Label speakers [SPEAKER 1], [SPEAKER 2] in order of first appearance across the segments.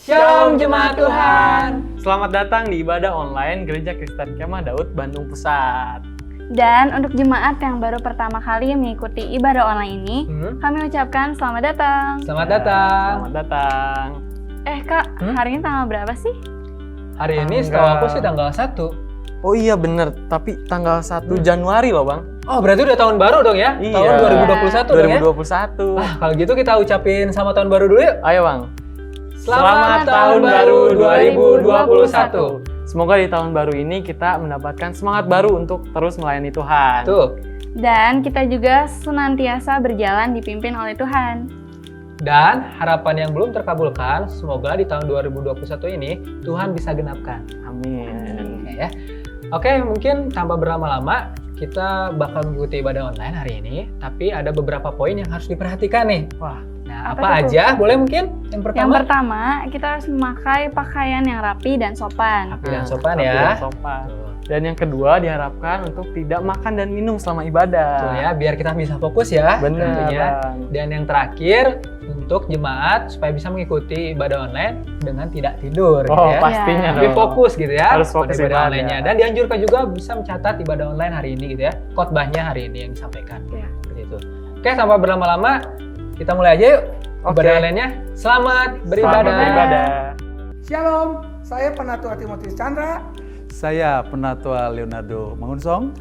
[SPEAKER 1] Shalom Jemaat Tuhan.
[SPEAKER 2] Selamat datang di ibadah online Gereja Kristen Kemah Daud, Bandung Pusat.
[SPEAKER 3] Dan untuk jemaat yang baru pertama kali mengikuti ibadah online ini, kami ucapkan selamat datang.
[SPEAKER 1] Selamat datang.
[SPEAKER 2] Selamat datang.
[SPEAKER 3] Kak, hari ini tanggal berapa sih?
[SPEAKER 1] Hari ini setahu aku sih tanggal 1.
[SPEAKER 2] Oh iya bener, tapi tanggal 1 Januari loh Bang.
[SPEAKER 1] Oh berarti udah tahun baru dong ya?
[SPEAKER 2] Iya.
[SPEAKER 1] Tahun 2021 dong ya?
[SPEAKER 2] 2021.
[SPEAKER 1] Kalau gitu kita ucapin selamat tahun baru dulu yuk.
[SPEAKER 2] Ayo Bang.
[SPEAKER 1] Selamat tahun baru 2021.
[SPEAKER 2] Semoga di tahun baru ini kita mendapatkan semangat baru untuk terus melayani Tuhan.
[SPEAKER 1] Tuh.
[SPEAKER 3] Dan kita juga senantiasa berjalan dipimpin oleh Tuhan.
[SPEAKER 1] Dan harapan yang belum terkabulkan, semoga di tahun 2021 ini Tuhan bisa genapkan.
[SPEAKER 2] Amin.
[SPEAKER 1] Oke ya. Oke, mungkin tanpa berlama-lama kita bakal mengikuti ibadah online hari ini, tapi ada beberapa poin yang harus diperhatikan nih.
[SPEAKER 2] Wah,
[SPEAKER 1] Nah,
[SPEAKER 3] Apa
[SPEAKER 1] apa
[SPEAKER 3] itu?
[SPEAKER 1] aja? Boleh mungkin? Yang
[SPEAKER 3] Yang pertama, kita harus memakai pakaian yang rapi dan sopan.
[SPEAKER 1] Rapi dan sopan
[SPEAKER 2] rapi
[SPEAKER 1] ya.
[SPEAKER 2] dan sopan. Dan yang kedua diharapkan untuk tidak makan dan minum selama ibadah.
[SPEAKER 1] Betul ya, biar kita bisa fokus ya.
[SPEAKER 2] Benar.
[SPEAKER 1] Tentunya.
[SPEAKER 2] Bang.
[SPEAKER 1] Dan yang terakhir untuk jemaat supaya bisa mengikuti ibadah online dengan tidak tidur.
[SPEAKER 2] Oh
[SPEAKER 1] gitu ya.
[SPEAKER 2] pastinya
[SPEAKER 1] Lebih
[SPEAKER 2] dong.
[SPEAKER 1] fokus gitu ya.
[SPEAKER 2] Harus fokus
[SPEAKER 1] pada ibadah
[SPEAKER 2] ibadah.
[SPEAKER 1] online-nya. Dan dianjurkan juga bisa mencatat ibadah online hari ini gitu ya. Khotbahnya hari ini yang disampaikan.
[SPEAKER 3] Iya.
[SPEAKER 1] Seperti itu. Oke, tanpa berlama-lama kita mulai aja yuk.
[SPEAKER 2] Oke.
[SPEAKER 1] Ibadah online-nya. Selamat beribadah.
[SPEAKER 2] Selamat beribadah.
[SPEAKER 4] Shalom, saya Penatua Timotius Chandra.
[SPEAKER 5] Saya Penatua Leonardo Mangunsong.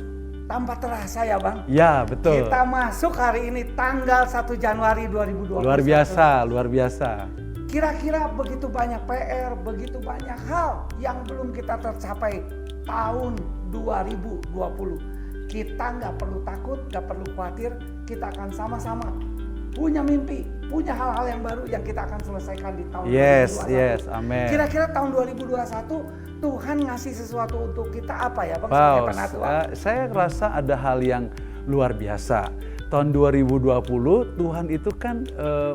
[SPEAKER 4] Tanpa terasa ya Bang,
[SPEAKER 5] Ya, betul.
[SPEAKER 4] kita masuk hari ini tanggal 1 Januari 2021.
[SPEAKER 5] Luar biasa, luar biasa.
[SPEAKER 4] Kira-kira begitu banyak PR, begitu banyak hal yang belum kita tercapai tahun 2020. Kita nggak perlu takut, nggak perlu khawatir, kita akan sama-sama punya mimpi, punya hal-hal yang baru yang kita akan selesaikan di tahun 2021.
[SPEAKER 5] Yes, amin.
[SPEAKER 4] Kira-kira tahun 2021 Tuhan ngasih sesuatu untuk kita apa ya Bang?
[SPEAKER 5] Wow,
[SPEAKER 4] sebagai penatua?
[SPEAKER 5] saya rasa ada hal yang luar biasa. Tahun 2020 Tuhan itu kan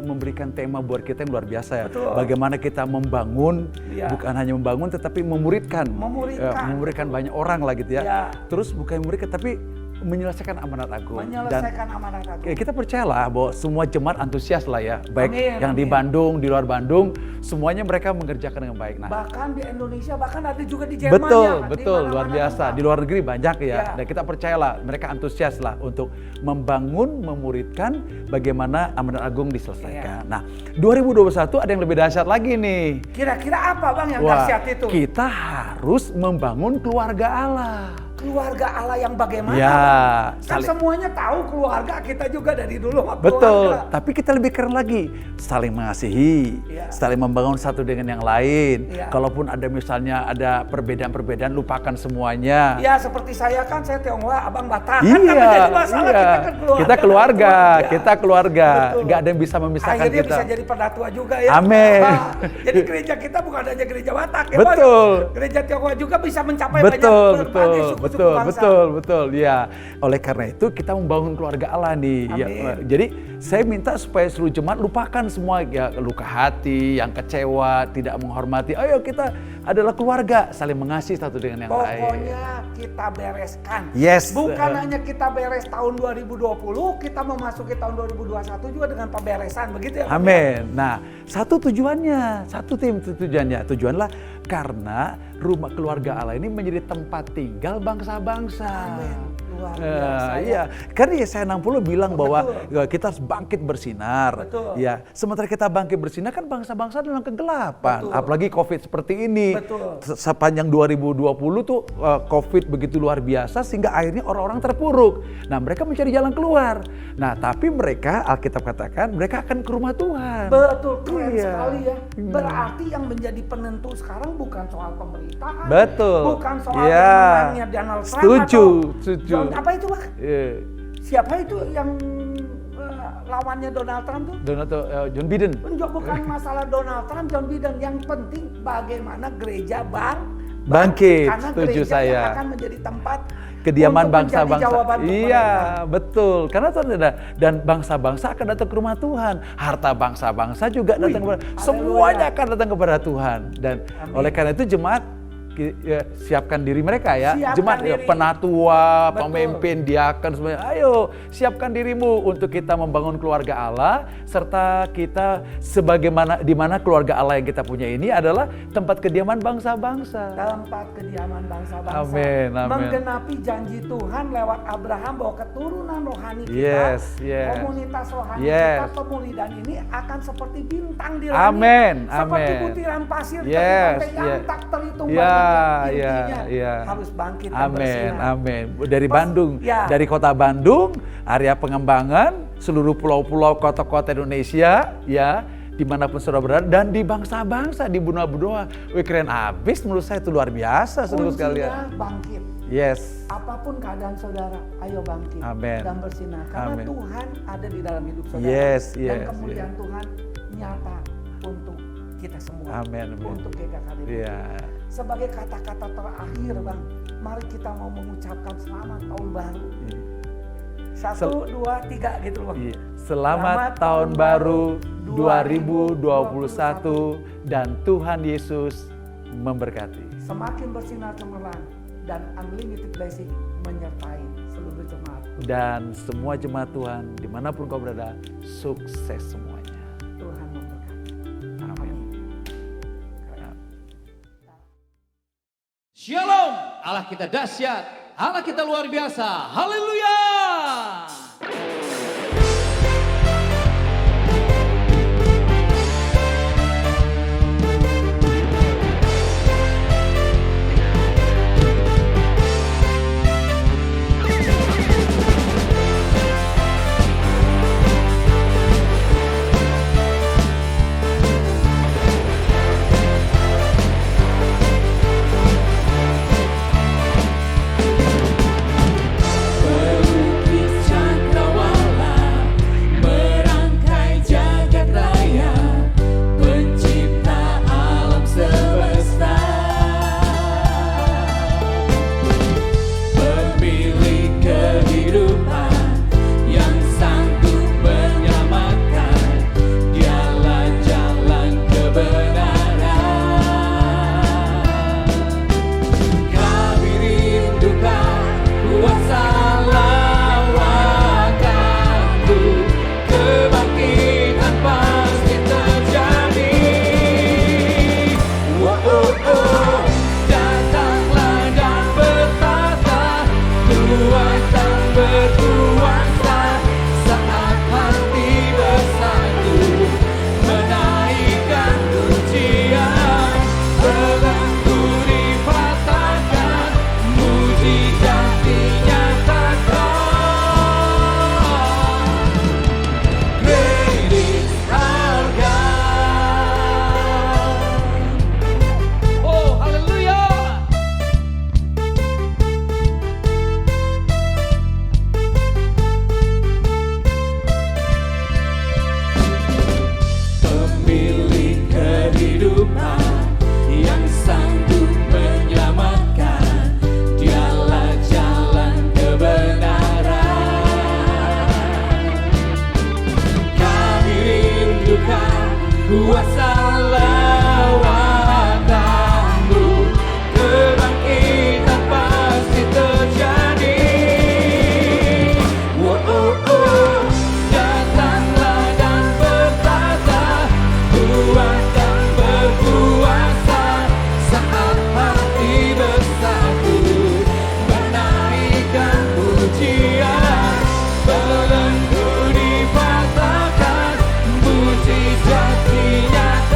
[SPEAKER 5] memberikan tema buat kita yang luar biasa ya.
[SPEAKER 4] Betul.
[SPEAKER 5] Bagaimana kita membangun,
[SPEAKER 4] Iya.
[SPEAKER 5] bukan hanya membangun tetapi memuridkan.
[SPEAKER 4] Memuridkan.
[SPEAKER 5] Memuridkan banyak orang lah gitu ya.
[SPEAKER 4] Iya.
[SPEAKER 5] Terus bukan memuridkan tapi menyelesaikan amanat agung.
[SPEAKER 4] Menyelesaikan amanat agung.
[SPEAKER 5] Kita percayalah bahwa semua jemaat antusias lah ya, baik
[SPEAKER 4] Amin,
[SPEAKER 5] yang di
[SPEAKER 4] amin.
[SPEAKER 5] Bandung, di luar Bandung, semuanya mereka mengerjakan dengan baik. Nah,
[SPEAKER 4] Bahkan di Indonesia, bahkan ada juga di Jerman.
[SPEAKER 5] betul,
[SPEAKER 4] ya,
[SPEAKER 5] betul,
[SPEAKER 4] di
[SPEAKER 5] luar
[SPEAKER 4] mana-mana
[SPEAKER 5] biasa.
[SPEAKER 4] tempat.
[SPEAKER 5] Di luar negeri banyak ya.
[SPEAKER 4] Ya.
[SPEAKER 5] Dan kita percayalah, mereka antusias lah untuk membangun, memuridkan bagaimana amanat agung diselesaikan. Nah, 2021 ada yang lebih dahsyat lagi nih.
[SPEAKER 4] Kira-kira apa Bang yang
[SPEAKER 5] Wah,
[SPEAKER 4] dahsyat itu?
[SPEAKER 5] kita harus membangun keluarga Allah.
[SPEAKER 4] Keluarga Allah yang bagaimana?
[SPEAKER 5] Ya,
[SPEAKER 4] Bang? Kan
[SPEAKER 5] saling-
[SPEAKER 4] semuanya tahu keluarga kita juga dari dulu sama
[SPEAKER 5] Betul,
[SPEAKER 4] keluarga.
[SPEAKER 5] tapi kita lebih keren lagi, saling mengasihi,
[SPEAKER 4] Iya.
[SPEAKER 5] saling membangun satu dengan yang lain.
[SPEAKER 4] Iya.
[SPEAKER 5] Kalaupun ada misalnya ada perbedaan-perbedaan, lupakan semuanya.
[SPEAKER 4] Ya seperti saya kan, saya Tionghoa, Abang Batak. Kan
[SPEAKER 5] Iya,
[SPEAKER 4] nggak menjadi masalah,
[SPEAKER 5] iya.
[SPEAKER 4] kita kan keluarga.
[SPEAKER 5] Kita keluarga, kita keluarga.
[SPEAKER 4] Betul.
[SPEAKER 5] Nggak ada yang bisa memisahkan
[SPEAKER 4] Akhirnya
[SPEAKER 5] kita.
[SPEAKER 4] bisa jadi penatua juga ya.
[SPEAKER 5] Amin.
[SPEAKER 4] Jadi gereja kita bukan hanya gereja Batak ya Bang?
[SPEAKER 5] Betul.
[SPEAKER 4] Gereja Tionghoa juga bisa mencapai
[SPEAKER 5] Betul,
[SPEAKER 4] banyak berbagai
[SPEAKER 5] betul,
[SPEAKER 4] suku-suku
[SPEAKER 5] betul,
[SPEAKER 4] bangsa.
[SPEAKER 5] betul, ya. Oleh karena itu kita membangun keluarga Allah nih. Ya,
[SPEAKER 4] Amin.
[SPEAKER 5] jadi saya minta supaya seluruh jemaat lupakan semua ya luka hati, yang kecewa, tidak menghormati. Ayo kita adalah keluarga, saling mengasihi satu dengan yang lain.
[SPEAKER 4] Pokoknya kita bereskan.
[SPEAKER 5] Yes.
[SPEAKER 4] Bukan hanya kita beres tahun 2020, kita memasuki tahun 2021 juga dengan pemberesan, begitu ya? Bang?
[SPEAKER 5] Amin. Nah, satu tujuannya, satu tim tujuannya. Tujuanlah karena rumah keluarga Allah ini menjadi tempat tinggal bangsa-bangsa.
[SPEAKER 4] Amin. Luar biasa ya.
[SPEAKER 5] Iya, karena Yesaya 60 bilang bahwa
[SPEAKER 4] Betul.
[SPEAKER 5] kita harus bangkit bersinar.
[SPEAKER 4] Betul.
[SPEAKER 5] Ya, sementara kita bangkit bersinar kan bangsa-bangsa dalam kegelapan.
[SPEAKER 4] Betul.
[SPEAKER 5] Apalagi Covid seperti ini.
[SPEAKER 4] Betul.
[SPEAKER 5] Sepanjang 2020 tuh Covid begitu luar biasa sehingga akhirnya orang-orang terpuruk. Nah, mereka mencari jalan keluar. Nah, tapi mereka Alkitab katakan mereka akan ke rumah Tuhan.
[SPEAKER 4] Betul, keren
[SPEAKER 5] Iya.
[SPEAKER 4] sekali ya. Berarti yang menjadi penentu sekarang bukan soal pemerintahan.
[SPEAKER 5] Betul.
[SPEAKER 4] Bukan soal
[SPEAKER 5] Iya.
[SPEAKER 4] yang menangnya Donald Trump.
[SPEAKER 5] Setuju,
[SPEAKER 4] atau
[SPEAKER 5] setuju.
[SPEAKER 4] Apa itu Bang?
[SPEAKER 5] Iya.
[SPEAKER 4] Siapa itu yang lawannya Donald Trump tuh?
[SPEAKER 5] John Biden.
[SPEAKER 4] Bukan masalah Donald Trump, John Biden. Yang penting bagaimana gereja
[SPEAKER 5] Bangkit,
[SPEAKER 4] Karena
[SPEAKER 5] setuju
[SPEAKER 4] gereja
[SPEAKER 5] saya.
[SPEAKER 4] yang akan menjadi tempat
[SPEAKER 5] Kediaman
[SPEAKER 4] untuk menjadi
[SPEAKER 5] bangsa-bangsa.
[SPEAKER 4] jawaban untuk
[SPEAKER 5] Iya,
[SPEAKER 4] mereka.
[SPEAKER 5] betul. Karena Tuhan ada dan bangsa-bangsa akan datang ke rumah Tuhan. Harta bangsa-bangsa juga datang kepada
[SPEAKER 4] haleluya.
[SPEAKER 5] semuanya akan datang kepada Tuhan. Dan
[SPEAKER 4] Amin.
[SPEAKER 5] oleh karena itu jemaat siapkan diri mereka ya,
[SPEAKER 4] Siapkan
[SPEAKER 5] jemaat ya,
[SPEAKER 4] diri.
[SPEAKER 5] penatua,
[SPEAKER 4] Betul.
[SPEAKER 5] pemimpin, diaken semuanya. Ayo siapkan dirimu untuk kita membangun keluarga Allah, serta kita sebagaimana di mana keluarga Allah yang kita punya ini adalah tempat kediaman bangsa-bangsa.
[SPEAKER 4] Tempat kediaman bangsa-bangsa.
[SPEAKER 5] Amin, amin.
[SPEAKER 4] Menggenapi janji Tuhan lewat Abraham bahwa keturunan rohani kita,
[SPEAKER 5] Yes, yes.
[SPEAKER 4] komunitas rohani
[SPEAKER 5] Yes.
[SPEAKER 4] kita, pemulihan ini akan seperti bintang di langit.
[SPEAKER 5] Amin,
[SPEAKER 4] Seperti
[SPEAKER 5] amin.
[SPEAKER 4] butiran pasir
[SPEAKER 5] Yes,
[SPEAKER 4] tepi pantai yang
[SPEAKER 5] yes.
[SPEAKER 4] tak terhitung
[SPEAKER 5] Ya,
[SPEAKER 4] banyaknya.
[SPEAKER 5] ya,
[SPEAKER 4] Intinya
[SPEAKER 5] ya.
[SPEAKER 4] harus bangkit dan
[SPEAKER 5] Amin,
[SPEAKER 4] bersinar.
[SPEAKER 5] amin. Dari
[SPEAKER 4] Pas-
[SPEAKER 5] Bandung,
[SPEAKER 4] ya.
[SPEAKER 5] dari kota Bandung, area pengembangan, seluruh pulau-pulau, kota-kota Indonesia, ya, dimanapun saudara berada, dan di bangsa-bangsa, di benua-benua. Wih, keren abis menurut saya, itu luar biasa, saudara
[SPEAKER 4] Kuncinya
[SPEAKER 5] sekalian.
[SPEAKER 4] bangkit.
[SPEAKER 5] Yes,
[SPEAKER 4] Apapun keadaan saudara, ayo bangkit
[SPEAKER 5] Amin.
[SPEAKER 4] dan bersinar. Karena
[SPEAKER 5] Amin.
[SPEAKER 4] Tuhan ada di dalam hidup saudara.
[SPEAKER 5] Yes,
[SPEAKER 4] Dan
[SPEAKER 5] yes,
[SPEAKER 4] kemuliaan Tuhan nyata untuk kita semua.
[SPEAKER 5] Amin, amin.
[SPEAKER 4] Untuk GKKD.
[SPEAKER 5] iya.
[SPEAKER 4] Sebagai kata-kata terakhir Bang, mari kita mau mengucapkan selamat tahun baru. 1, 2, 3 gitu Bang.
[SPEAKER 5] Iya. Selamat tahun baru 2021 dan Tuhan Yesus memberkati.
[SPEAKER 4] Semakin bersinar cemerlang dan unlimited blessing menyertai seluruh jemaat.
[SPEAKER 5] Dan semua jemaat Tuhan, dimanapun kau berada, sukses semuanya.
[SPEAKER 4] Tuhan memberkati.
[SPEAKER 5] Amin.
[SPEAKER 6] Shalom, Allah kita dahsyat, Allah kita luar biasa. Haleluya. Kuasa lawatanmu, kebangkitan pasti terjadi. Datanglah dan bertata, kuat dan berkuasa, saat hati bersatu, menaikkan pujian, belenggu dipatahkan, mujizat dinyatakan.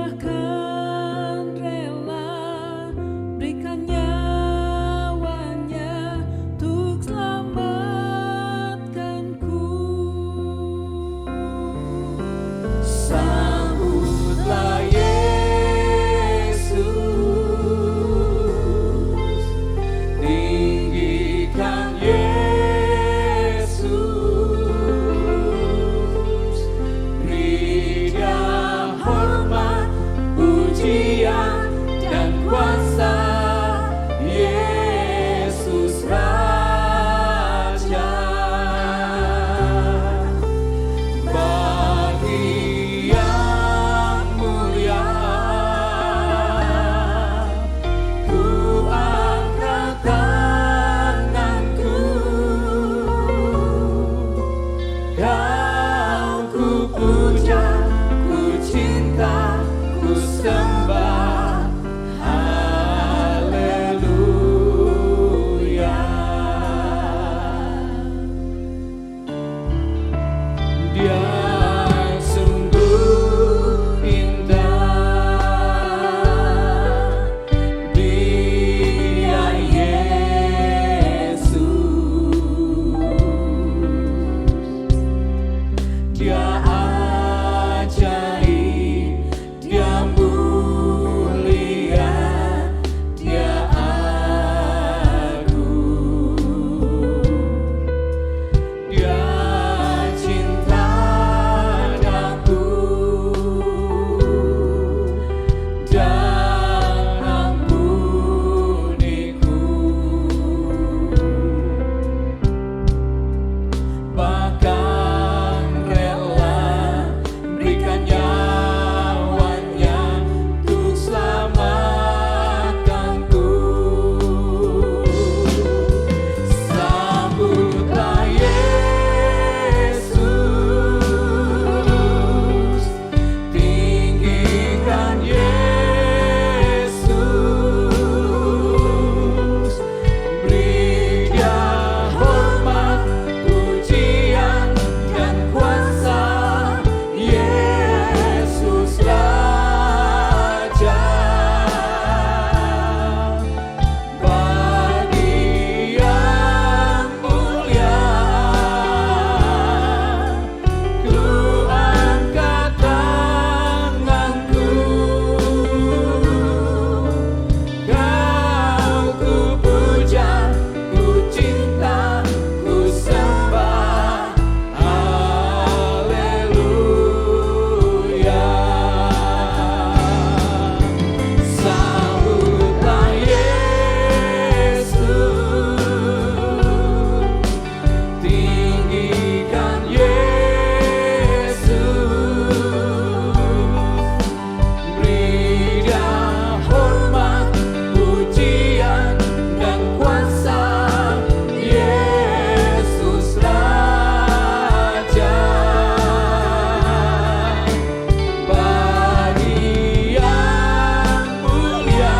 [SPEAKER 7] bahkan rela berikan nyawanya untuk selamatkanku. Sambutlah Yesus, tinggikan Yesus, beri Dia hormat, pujian dan kuasa. Yesus Raja, bagi yang mulia ku angkat tanganku, Kau ku puja, ku cinta, ku sembah. Haleluya. Dia sungguh indah, Dia Yesus, Dia ajaib, Dia mulia, Dia agung, Dia cinta daku dan ampuniku, bahkan rela berikan nyawanya untuk selamatkanku. Sambutlah Yesus, tinggikan Yesus, beri Dia hormat, pujian dan kuasa. Yesus Raja, bagi yang mulia ku angkat tanganku, Kau ku puja, ku cinta, ku sembah. Haleluya. Sambutlah Yesus, tinggikan Yesus, beri Dia hormat, pujian dan kuasa. Yesus Raja, bagi yang mulia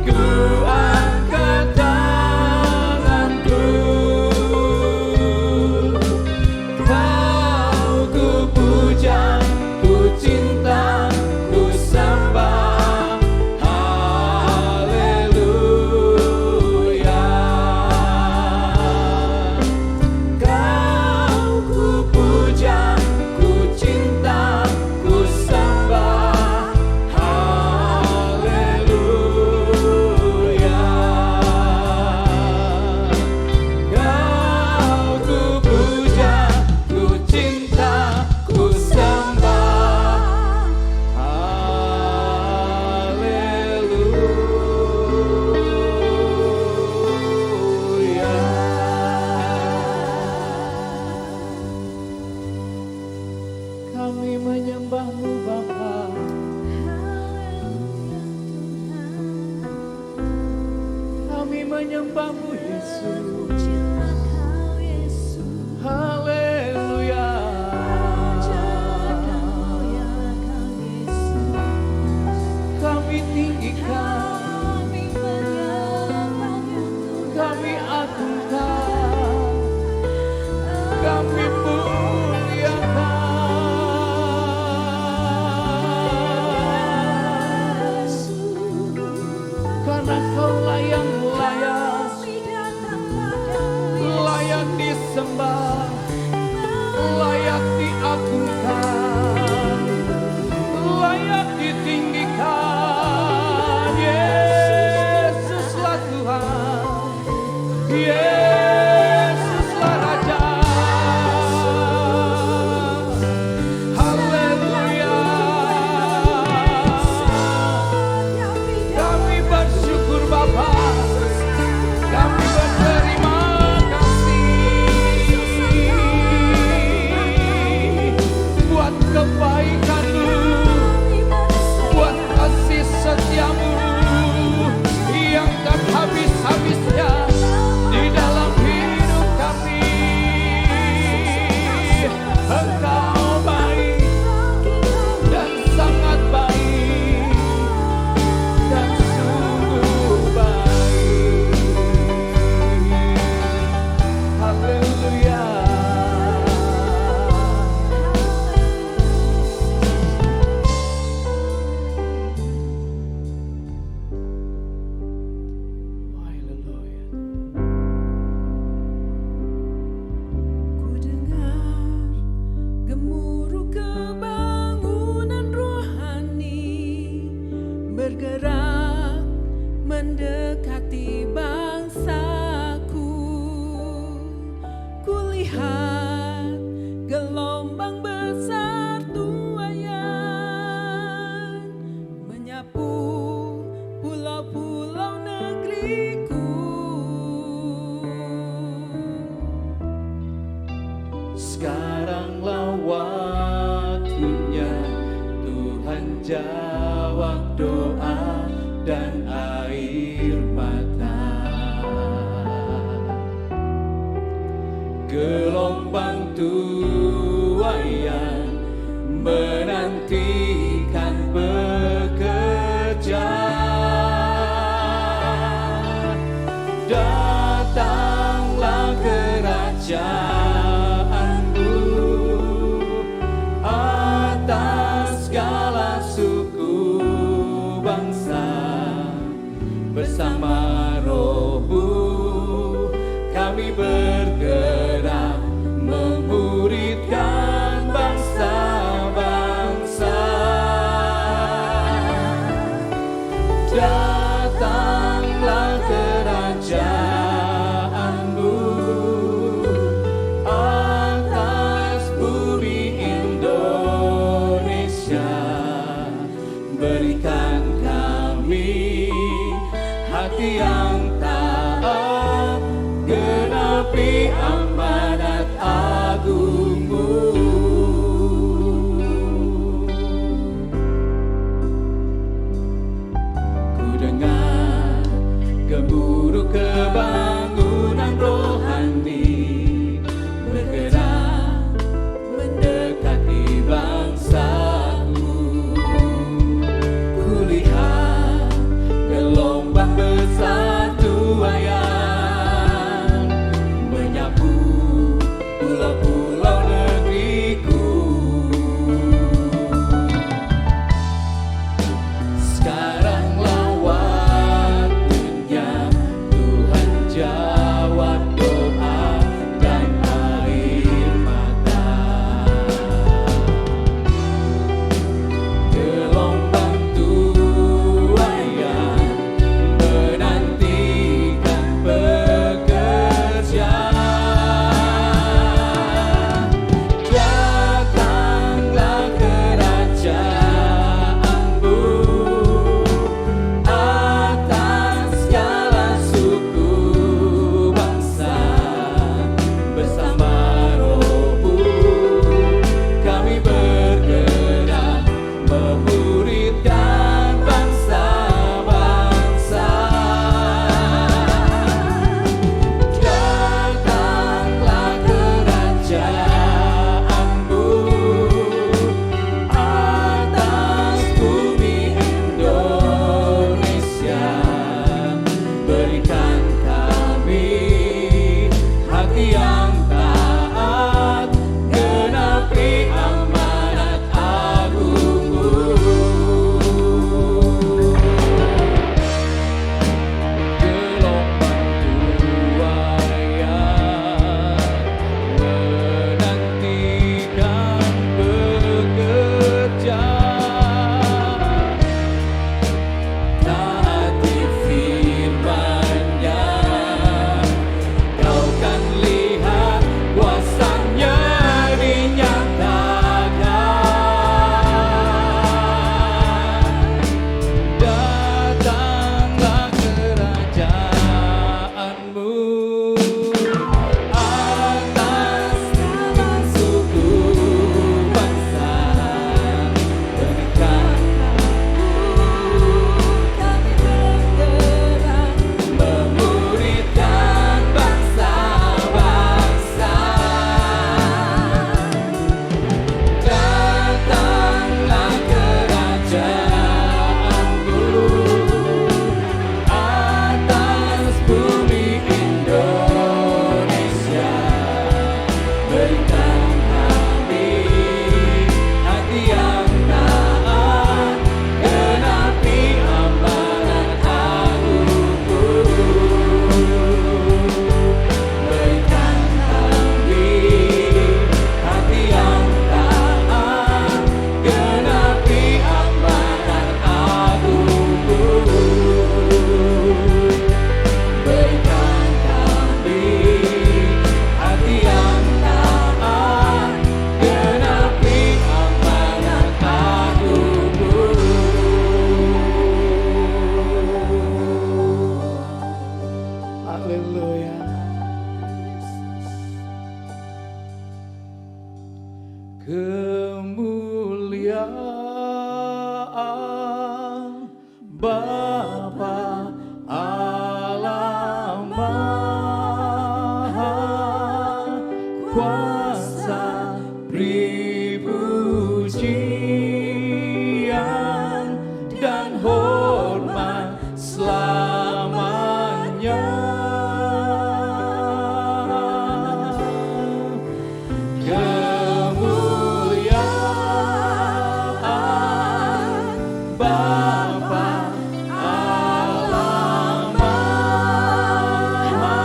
[SPEAKER 7] ku angkat tanganku, Kau ku puja, ku cinta, ku sembah. Haleluya. Kau ku puja, ku cinta, ku sembah. Haleluya. Kau ku puja, ku cinta, ku sembah. Haleluya. Kami menyembah-Mu Bapa, kami menyembah-Mu Yesus. Haleluya. Kami tinggikan, kami agungkan, kami muliakan. menjawab doa dan air mata. Gelombang tuaian menantikan bekerja. Datanglah kerajaanmu atas segala suku bangsa. Bersama Roh-Mu kami bergerak memuridkan bangsa-bangsa. Datanglah kerajaanmu atas bumi Indonesia. Berikan kami hati yang taat, genapi amanat agung-Mu. Ku dengar gemuruh kebangunan rohani bergerak mendekati bangsaku. Kulihat gelombang besar tuaian menyapu pulau-pulau negeriku. Sekaranglah waktunya Tuhan jawab doa dan air mata. Gelombang tuaian menantikan bekerja. Datanglah kerajaanmu atas segala suku bangsa. Bersama Roh-Mu kami bergerak memuridkan bangsa-bangsa. Datanglah kerajaanmu atas bumi Indonesia. Berikan kami hati yang taat, genapi amanat agung-Mu. Gelombang tuaian menantikan bekerja. Taati firman-Nya, kau kan lihat kuasa-Nya dinyatakan. Datanglah kerajaanmu atas segala suku bangsa. Berikan kami bergerak memuridkan bangsa-bangsa. Datanglah kerajaanmu atas bumi Indonesia. Berikan kami hati yang taat, genapi amanat agung-Mu. Berikan kami hati yang taat, genapi amanat agung-Mu. Berikan kami hati yang taat, genapi amanat agung-Mu. Haleluya. Kemuliaan Bapa Allah Maha Kuasa, beri pujian dan hormat selamanya. Kemuliaan Bapa Allah Maha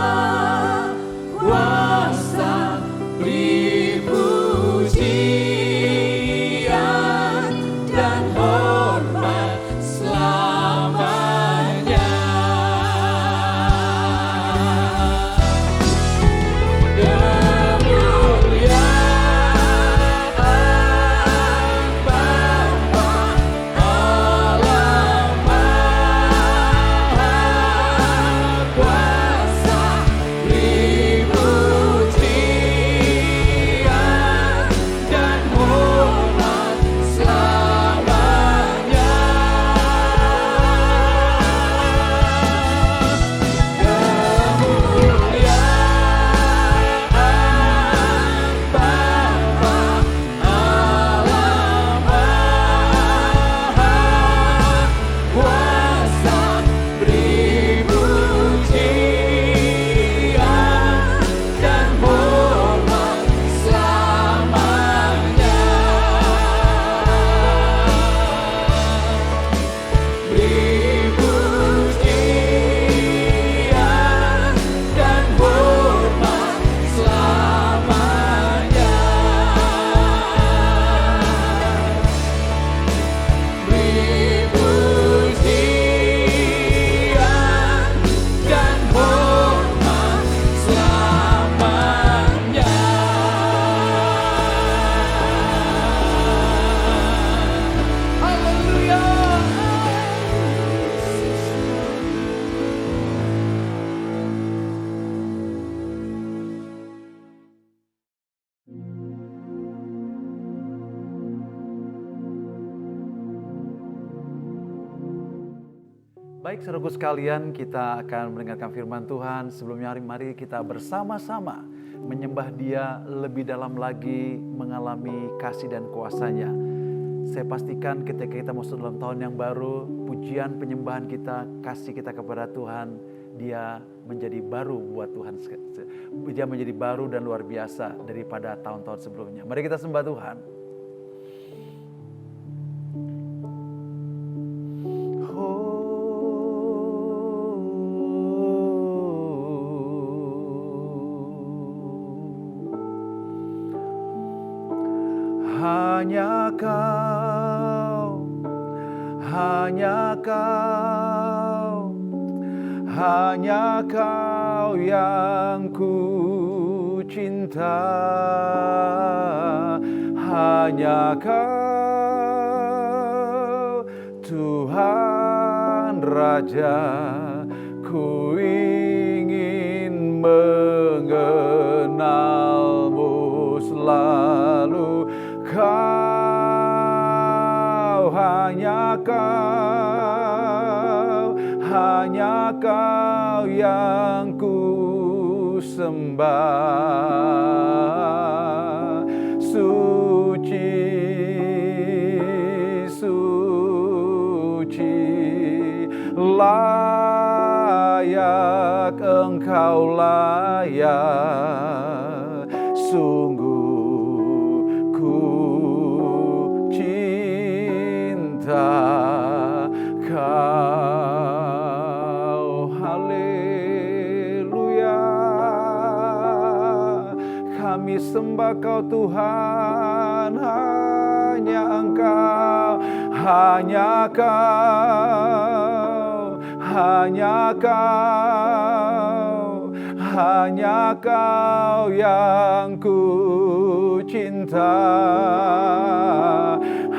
[SPEAKER 7] Kuasa, beri pujian dan hormat selamanya. Kemuliaan Bapa Allah Maha Kuasa, beri pujian dan hormat selamanya. Kemuliaan Bapa Allah Maha Kuasa, beri pujian dan hormat selamanya. Beri pujian dan hormat selamanya. Beri pujian dan hormat selamanya. Haleluya.
[SPEAKER 5] Baik saudaraku sekalian, kita akan mendengarkan firman Tuhan. Sebelumnya mari kita bersama-sama menyembah Dia lebih dalam lagi, mengalami kasih dan kuasa-Nya. Saya pastikan ketika kita masuk dalam tahun yang baru, pujian penyembahan kita, kasih kita kepada Tuhan, Dia menjadi baru buat Tuhan. Dia menjadi baru dan luar biasa daripada tahun-tahun sebelumnya. Mari kita sembah Tuhan. Hanya Kau, hanya Kau, hanya Kau yang ku cinta. Hanya Kau, Tuhan Raja, ku ingin mengenalmu selalu. Kau, hanya Kau, hanya Kau yang ku sembah. Suci, suci, layak Engkau layak. Sungguh Kau, haleluya. Kami sembah Kau Tuhan, hanya Engkau, hanya Kau, hanya Kau, hanya Kau yang ku cinta.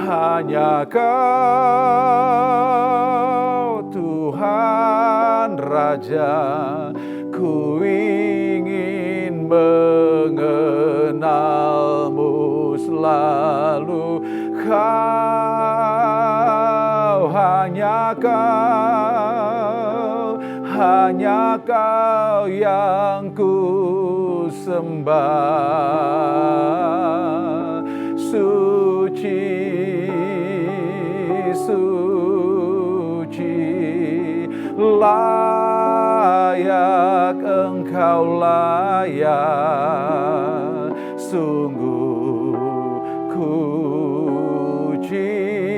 [SPEAKER 5] Hanya Kau, Tuhan Raja, ku ingin mengenalmu selalu. Kau hanya Kau yang ku sembah. Suci, suci, layak Engkau layak, sungguh ku cintakan.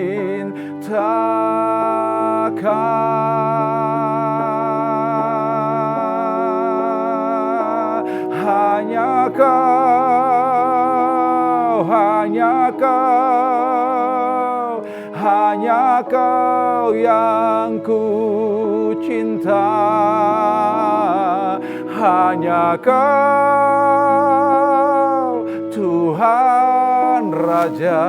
[SPEAKER 5] Hanya Kau, hanya Kau, hanya Kau yang ku cinta. Hanya Kau, Tuhan Raja,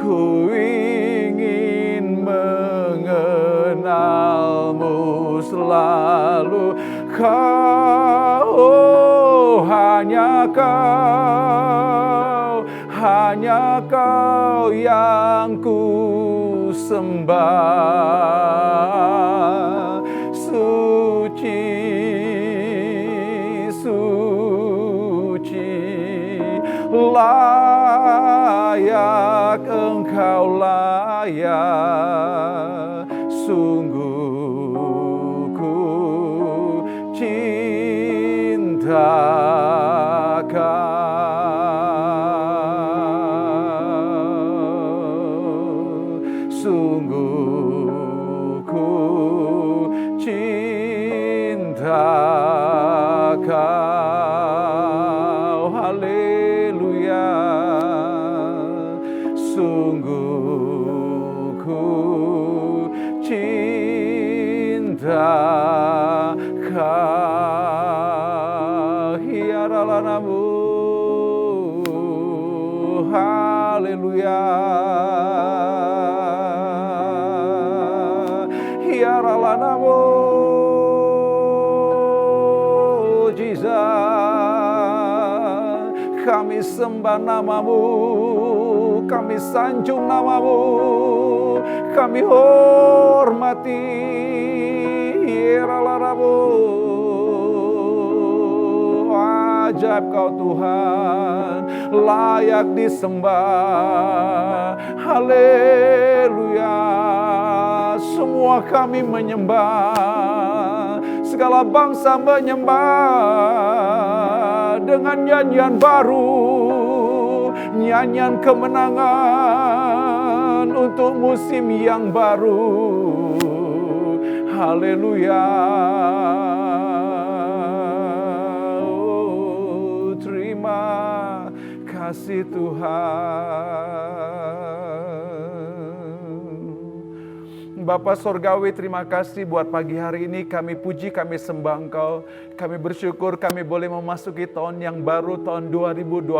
[SPEAKER 5] ku ingin mengenalmu selalu. Kau, oh, hanya Kau, hanya Kau yang ku sembah. Suci, suci, layak Engkau layak, sungguh ku cintakan. Sungguh ku cintakan. Haleluya. Sungguh ku cintakan. Hiaralanamu. Haleluya. Hiaralanamu, Jesus. Kami sembah nama-Mu, kami sanjung nama-Mu, kami hormati. Hiaralanamu, ajaib Kau Tuhan, layak disembah. Haleluya. Semua kami menyembah, segala bangsa menyembah dengan nyanyian baru, nyanyian kemenangan untuk musim yang baru. Haleluya. Oh, terima kasih Tuhan. Bapa Sorgawi, terima kasih buat pagi hari ini. Kami puji, kami sembah Engkau. Kami bersyukur kami boleh memasuki tahun yang baru, tahun 2021.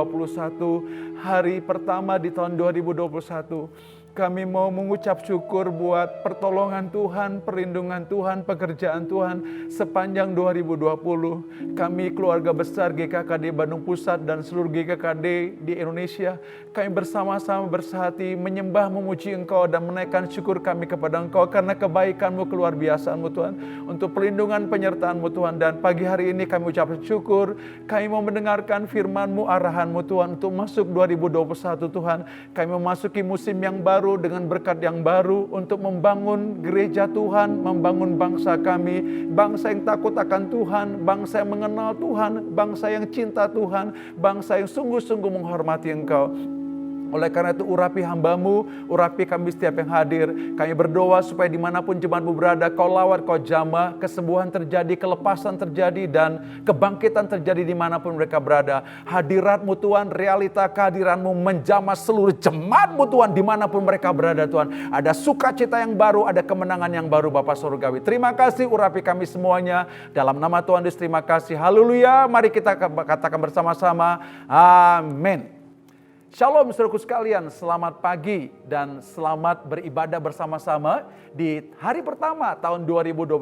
[SPEAKER 5] Hari pertama di tahun 2021. Kami mau mengucap syukur buat pertolongan Tuhan, perlindungan Tuhan, pekerjaan Tuhan sepanjang 2020. Kami keluarga besar GKKD Bandung Pusat dan seluruh GKKD di Indonesia, kami bersama-sama bersehati menyembah, memuji Engkau dan menaikkan syukur kami kepada Engkau karena kebaikan-Mu, keluar biasaan-Mu Tuhan, untuk perlindungan penyertaan-Mu Tuhan. Dan pagi hari ini kami ucap syukur, kami mau mendengarkan firman-Mu, arahan-Mu Tuhan untuk masuk 2021 Tuhan. Kami memasuki musim yang baru dengan berkat yang baru untuk membangun gereja Tuhan, membangun bangsa kami, bangsa yang takut akan Tuhan, bangsa yang mengenal Tuhan, bangsa yang cinta Tuhan, bangsa yang sungguh-sungguh menghormati Engkau. Oleh karena itu urapi hamba-Mu, urapi kami setiap yang hadir. Kami berdoa supaya dimanapun jemaat-Mu berada, Kau lawat, Kau jamah, kesembuhan terjadi, kelepasan terjadi, dan kebangkitan terjadi dimanapun mereka berada. Hadirat-Mu Tuhan, realita kehadiran-Mu menjamah seluruh jemaat-Mu Tuhan, dimanapun mereka berada Tuhan. Ada sukacita yang baru, ada kemenangan yang baru Bapa Surgawi. Terima kasih, urapi kami semuanya. Dalam nama Tuhan Yesus, terima kasih. Haleluya, mari kita katakan bersama-sama, amin. Shalom saudaraku sekalian, selamat pagi dan selamat beribadah bersama-sama di hari pertama tahun 2021.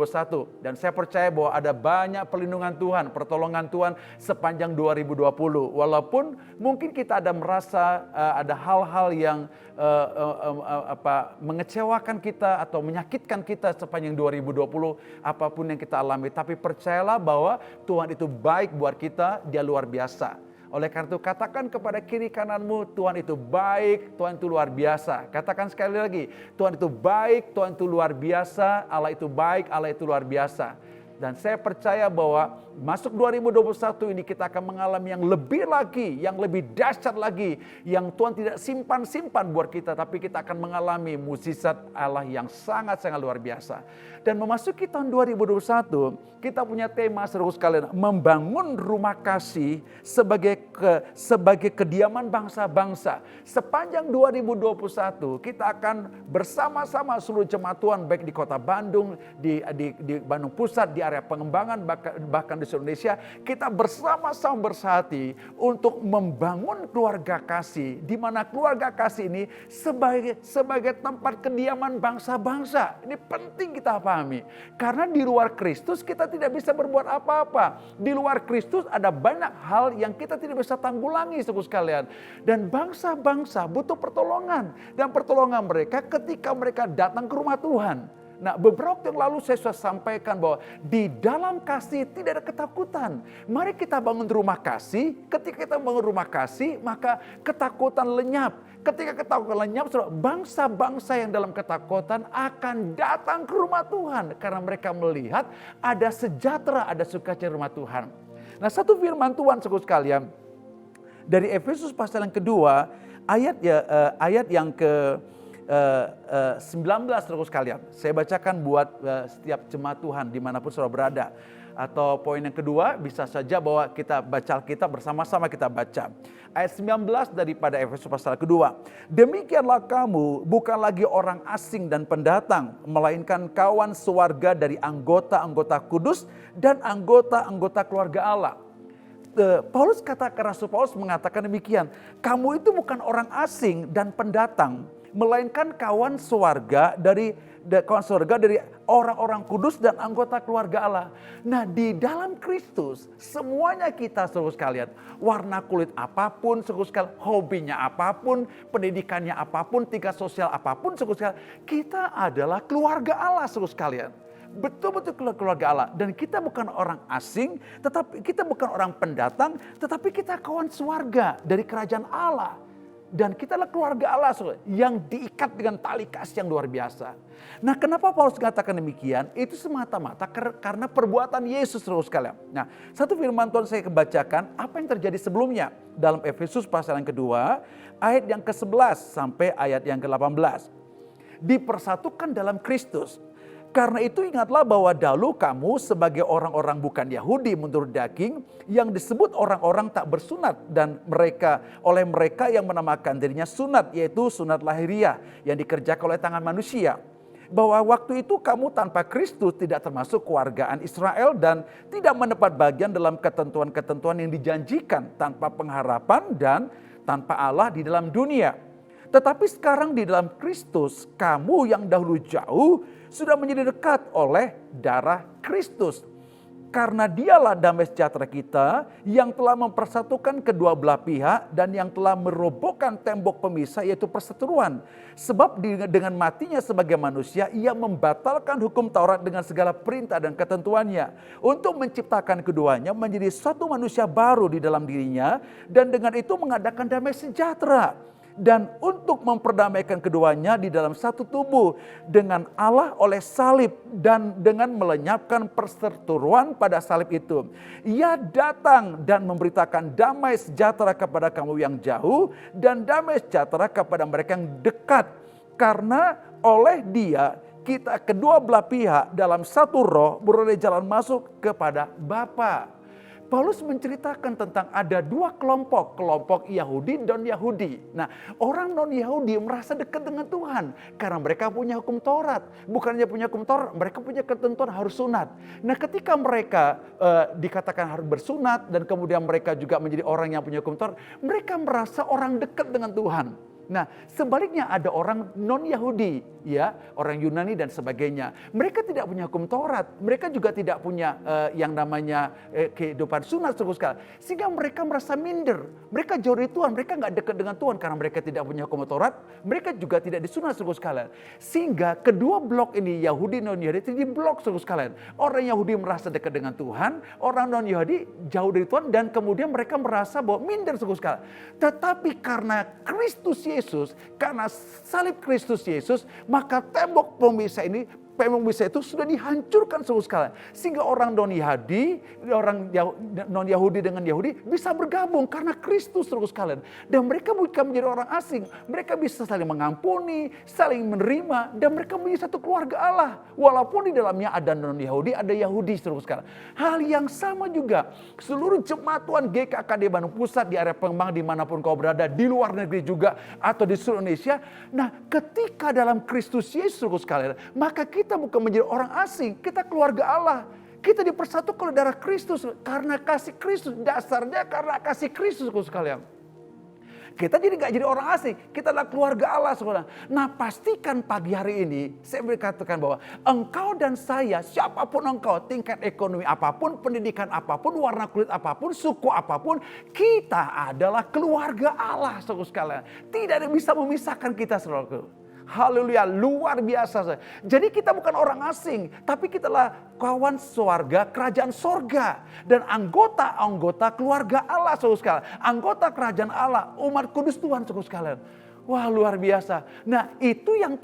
[SPEAKER 5] Dan saya percaya bahwa ada banyak perlindungan Tuhan, pertolongan Tuhan sepanjang 2020. Walaupun mungkin kita ada merasa ada hal-hal yang mengecewakan kita atau menyakitkan kita sepanjang 2020, apapun yang kita alami. Tapi percayalah bahwa Tuhan itu baik buat kita, Dia luar biasa. Oleh karena itu katakan kepada kiri kananmu, Tuhan itu baik, Tuhan itu luar biasa. Katakan sekali lagi, Tuhan itu baik, Tuhan itu luar biasa, Allah itu baik, Allah itu luar biasa. Dan saya percaya bahwa masuk 2021 ini kita akan mengalami yang lebih lagi, yang lebih dahsyat lagi, yang Tuhan tidak simpan-simpan buat kita, tapi kita akan mengalami mukjizat Allah yang sangat-sangat luar biasa. Dan memasuki tahun 2021, kita punya tema seru sekalian, membangun rumah kasih sebagai kediaman bangsa-bangsa. Sepanjang 2021, kita akan bersama-sama seluruh jemaat Tuhan, baik di kota Bandung, di Bandung Pusat, di area pengembangan, bahkan di seluruh Indonesia, kita bersama-sama bersehati untuk membangun keluarga kasih, di mana keluarga kasih ini sebagai tempat kediaman bangsa-bangsa. Ini penting kita pahami, karena di luar Kristus kita tidak bisa berbuat apa-apa. Di luar Kristus ada banyak hal yang kita tidak bisa tanggulangi, saudara sekalian. Dan bangsa-bangsa butuh pertolongan, dan pertolongan mereka ketika mereka datang ke rumah Tuhan. Nah, beberapa waktu yang lalu saya sudah sampaikan bahwa di dalam kasih tidak ada ketakutan. Mari kita bangun rumah kasih. Ketika kita bangun rumah kasih, maka ketakutan lenyap. Ketika ketakutan lenyap, bangsa-bangsa yang dalam ketakutan akan datang ke rumah Tuhan. Karena mereka melihat ada sejahtera, ada sukacita di rumah Tuhan. Nah, satu firman Tuhan saudara sekalian, dari Efesus pasal yang kedua, ayat yang ke 19 saudara sekalian. Saya bacakan buat setiap jemaat Tuhan dimanapun saudara berada. Atau poin yang kedua bisa saja bahwa kita baca Alkitab bersama-sama kita baca. Ayat 19 daripada Efesus pasal kedua. Demikianlah kamu bukan lagi orang asing dan pendatang, melainkan kawan sewarga dari anggota-anggota kudus dan anggota-anggota keluarga Allah. Rasul Paulus mengatakan demikian. Kamu itu bukan orang asing dan pendatang, melainkan kawan sewarga dari orang-orang kudus dan anggota keluarga Allah. Nah, di dalam Kristus semuanya kita saudara sekalian, warna kulit apapun saudara sekalian, hobinya apapun, pendidikannya apapun, tingkat sosial apapun saudara sekalian, kita adalah keluarga Allah saudara sekalian. Betul-betul keluarga Allah. Dan kita bukan orang asing, tetapi kita bukan orang pendatang, tetapi kita kawan sewarga dari kerajaan Allah. Dan kita adalah keluarga Allah yang diikat dengan tali kasih yang luar biasa. Nah, kenapa Paulus katakan demikian? Itu semata-mata karena perbuatan Yesus saudara sekalian. Nah, satu firman Tuhan saya kebacakan apa yang terjadi sebelumnya dalam Efesus pasal yang kedua, ayat yang ke-11 sampai ayat yang ke-18. Dipersatukan dalam Kristus. Karena itu ingatlah bahwa dahulu kamu sebagai orang-orang bukan Yahudi menurut daging yang disebut orang-orang tak bersunat dan oleh mereka yang menamakan dirinya sunat, yaitu sunat lahiriah yang dikerjakan oleh tangan manusia. Bahwa waktu itu kamu tanpa Kristus tidak termasuk keluargaan Israel dan tidak mendapat bagian dalam ketentuan-ketentuan yang dijanjikan, tanpa pengharapan dan tanpa Allah di dalam dunia. Tetapi sekarang di dalam Kristus, kamu yang dahulu jauh sudah menjadi dekat oleh darah Kristus. Karena dialah damai sejahtera kita yang telah mempersatukan kedua belah pihak dan yang telah merobohkan tembok pemisah, yaitu perseteruan. Sebab dengan matinya sebagai manusia, ia membatalkan hukum Taurat dengan segala perintah dan ketentuannya. Untuk menciptakan keduanya menjadi satu manusia baru di dalam dirinya dan dengan itu mengadakan damai sejahtera. Dan untuk memperdamaikan keduanya di dalam satu tubuh dengan Allah oleh salib dan dengan melenyapkan perseteruan pada salib itu. Ia datang dan memberitakan damai sejahtera kepada kamu yang jauh dan damai sejahtera kepada mereka yang dekat. Karena oleh Dia kita kedua belah pihak dalam satu roh beroleh jalan masuk kepada Bapa. Paulus menceritakan tentang ada dua kelompok, kelompok Yahudi dan Yahudi. Nah, orang non-Yahudi merasa dekat dengan Tuhan karena mereka punya hukum Taurat. Bukannya punya hukum Taurat, mereka punya ketentuan harus sunat. Nah, ketika mereka dikatakan harus bersunat dan kemudian mereka juga menjadi orang yang punya hukum Taurat, mereka merasa orang dekat dengan Tuhan. Nah, sebaliknya ada orang non-Yahudi, ya, orang Yunani dan sebagainya. Mereka tidak punya hukum Taurat, mereka juga tidak punya yang namanya kehidupan sunat sekali. Sehingga mereka merasa minder, mereka jauh dari Tuhan, mereka nggak dekat dengan Tuhan karena mereka tidak punya hukum Taurat, mereka juga tidak disunat sekalian. Sehingga kedua blok ini, Yahudi non-Yahudi, itu diblok sekalian. Orang Yahudi merasa dekat dengan Tuhan, orang non-Yahudi jauh dari Tuhan, dan kemudian mereka merasa bahwa minder sekalian. Tetapi karena Kristus Yesus, karena salib Kristus Yesus, maka tembok pemisah itu sudah dihancurkan sekalian. Sehingga orang non-Yahudi, orang non-Yahudi dengan Yahudi bisa bergabung karena Kristus sekalian. Dan mereka bukan menjadi orang asing, mereka bisa saling mengampuni, saling menerima, dan mereka menjadi satu keluarga Allah. Walaupun di dalamnya ada non-Yahudi, ada Yahudi sekalian. Hal yang sama juga seluruh jemaat Tuhan GKKD Bandung Pusat di area Pengembangan dimanapun kau berada, di luar negeri juga atau di seluruh Indonesia. Nah, ketika dalam Kristus Yesus sekalian, maka kita bukan menjadi orang asing, kita keluarga Allah. Kita dipersatukan oleh darah Kristus karena kasih Kristus, dasarnya karena kasih Kristus sekalian. Kita jadi gak jadi orang asing, kita adalah keluarga Allah saudara. Nah, pastikan pagi hari ini saya berkatakan bahwa engkau dan saya, siapapun engkau, tingkat ekonomi apapun, pendidikan apapun, warna kulit apapun, suku apapun, kita adalah keluarga Allah saudara sekalian. Tidak ada yang bisa memisahkan kita saudara. Haleluya, luar biasa. Jadi kita bukan orang asing, tapi kita adalah kawan sorga, kerajaan sorga. Dan anggota keluarga Allah, saudara sekalian. Anggota kerajaan Allah, umat kudus Tuhan, saudara sekalian. Wah, luar biasa. Nah, itu yang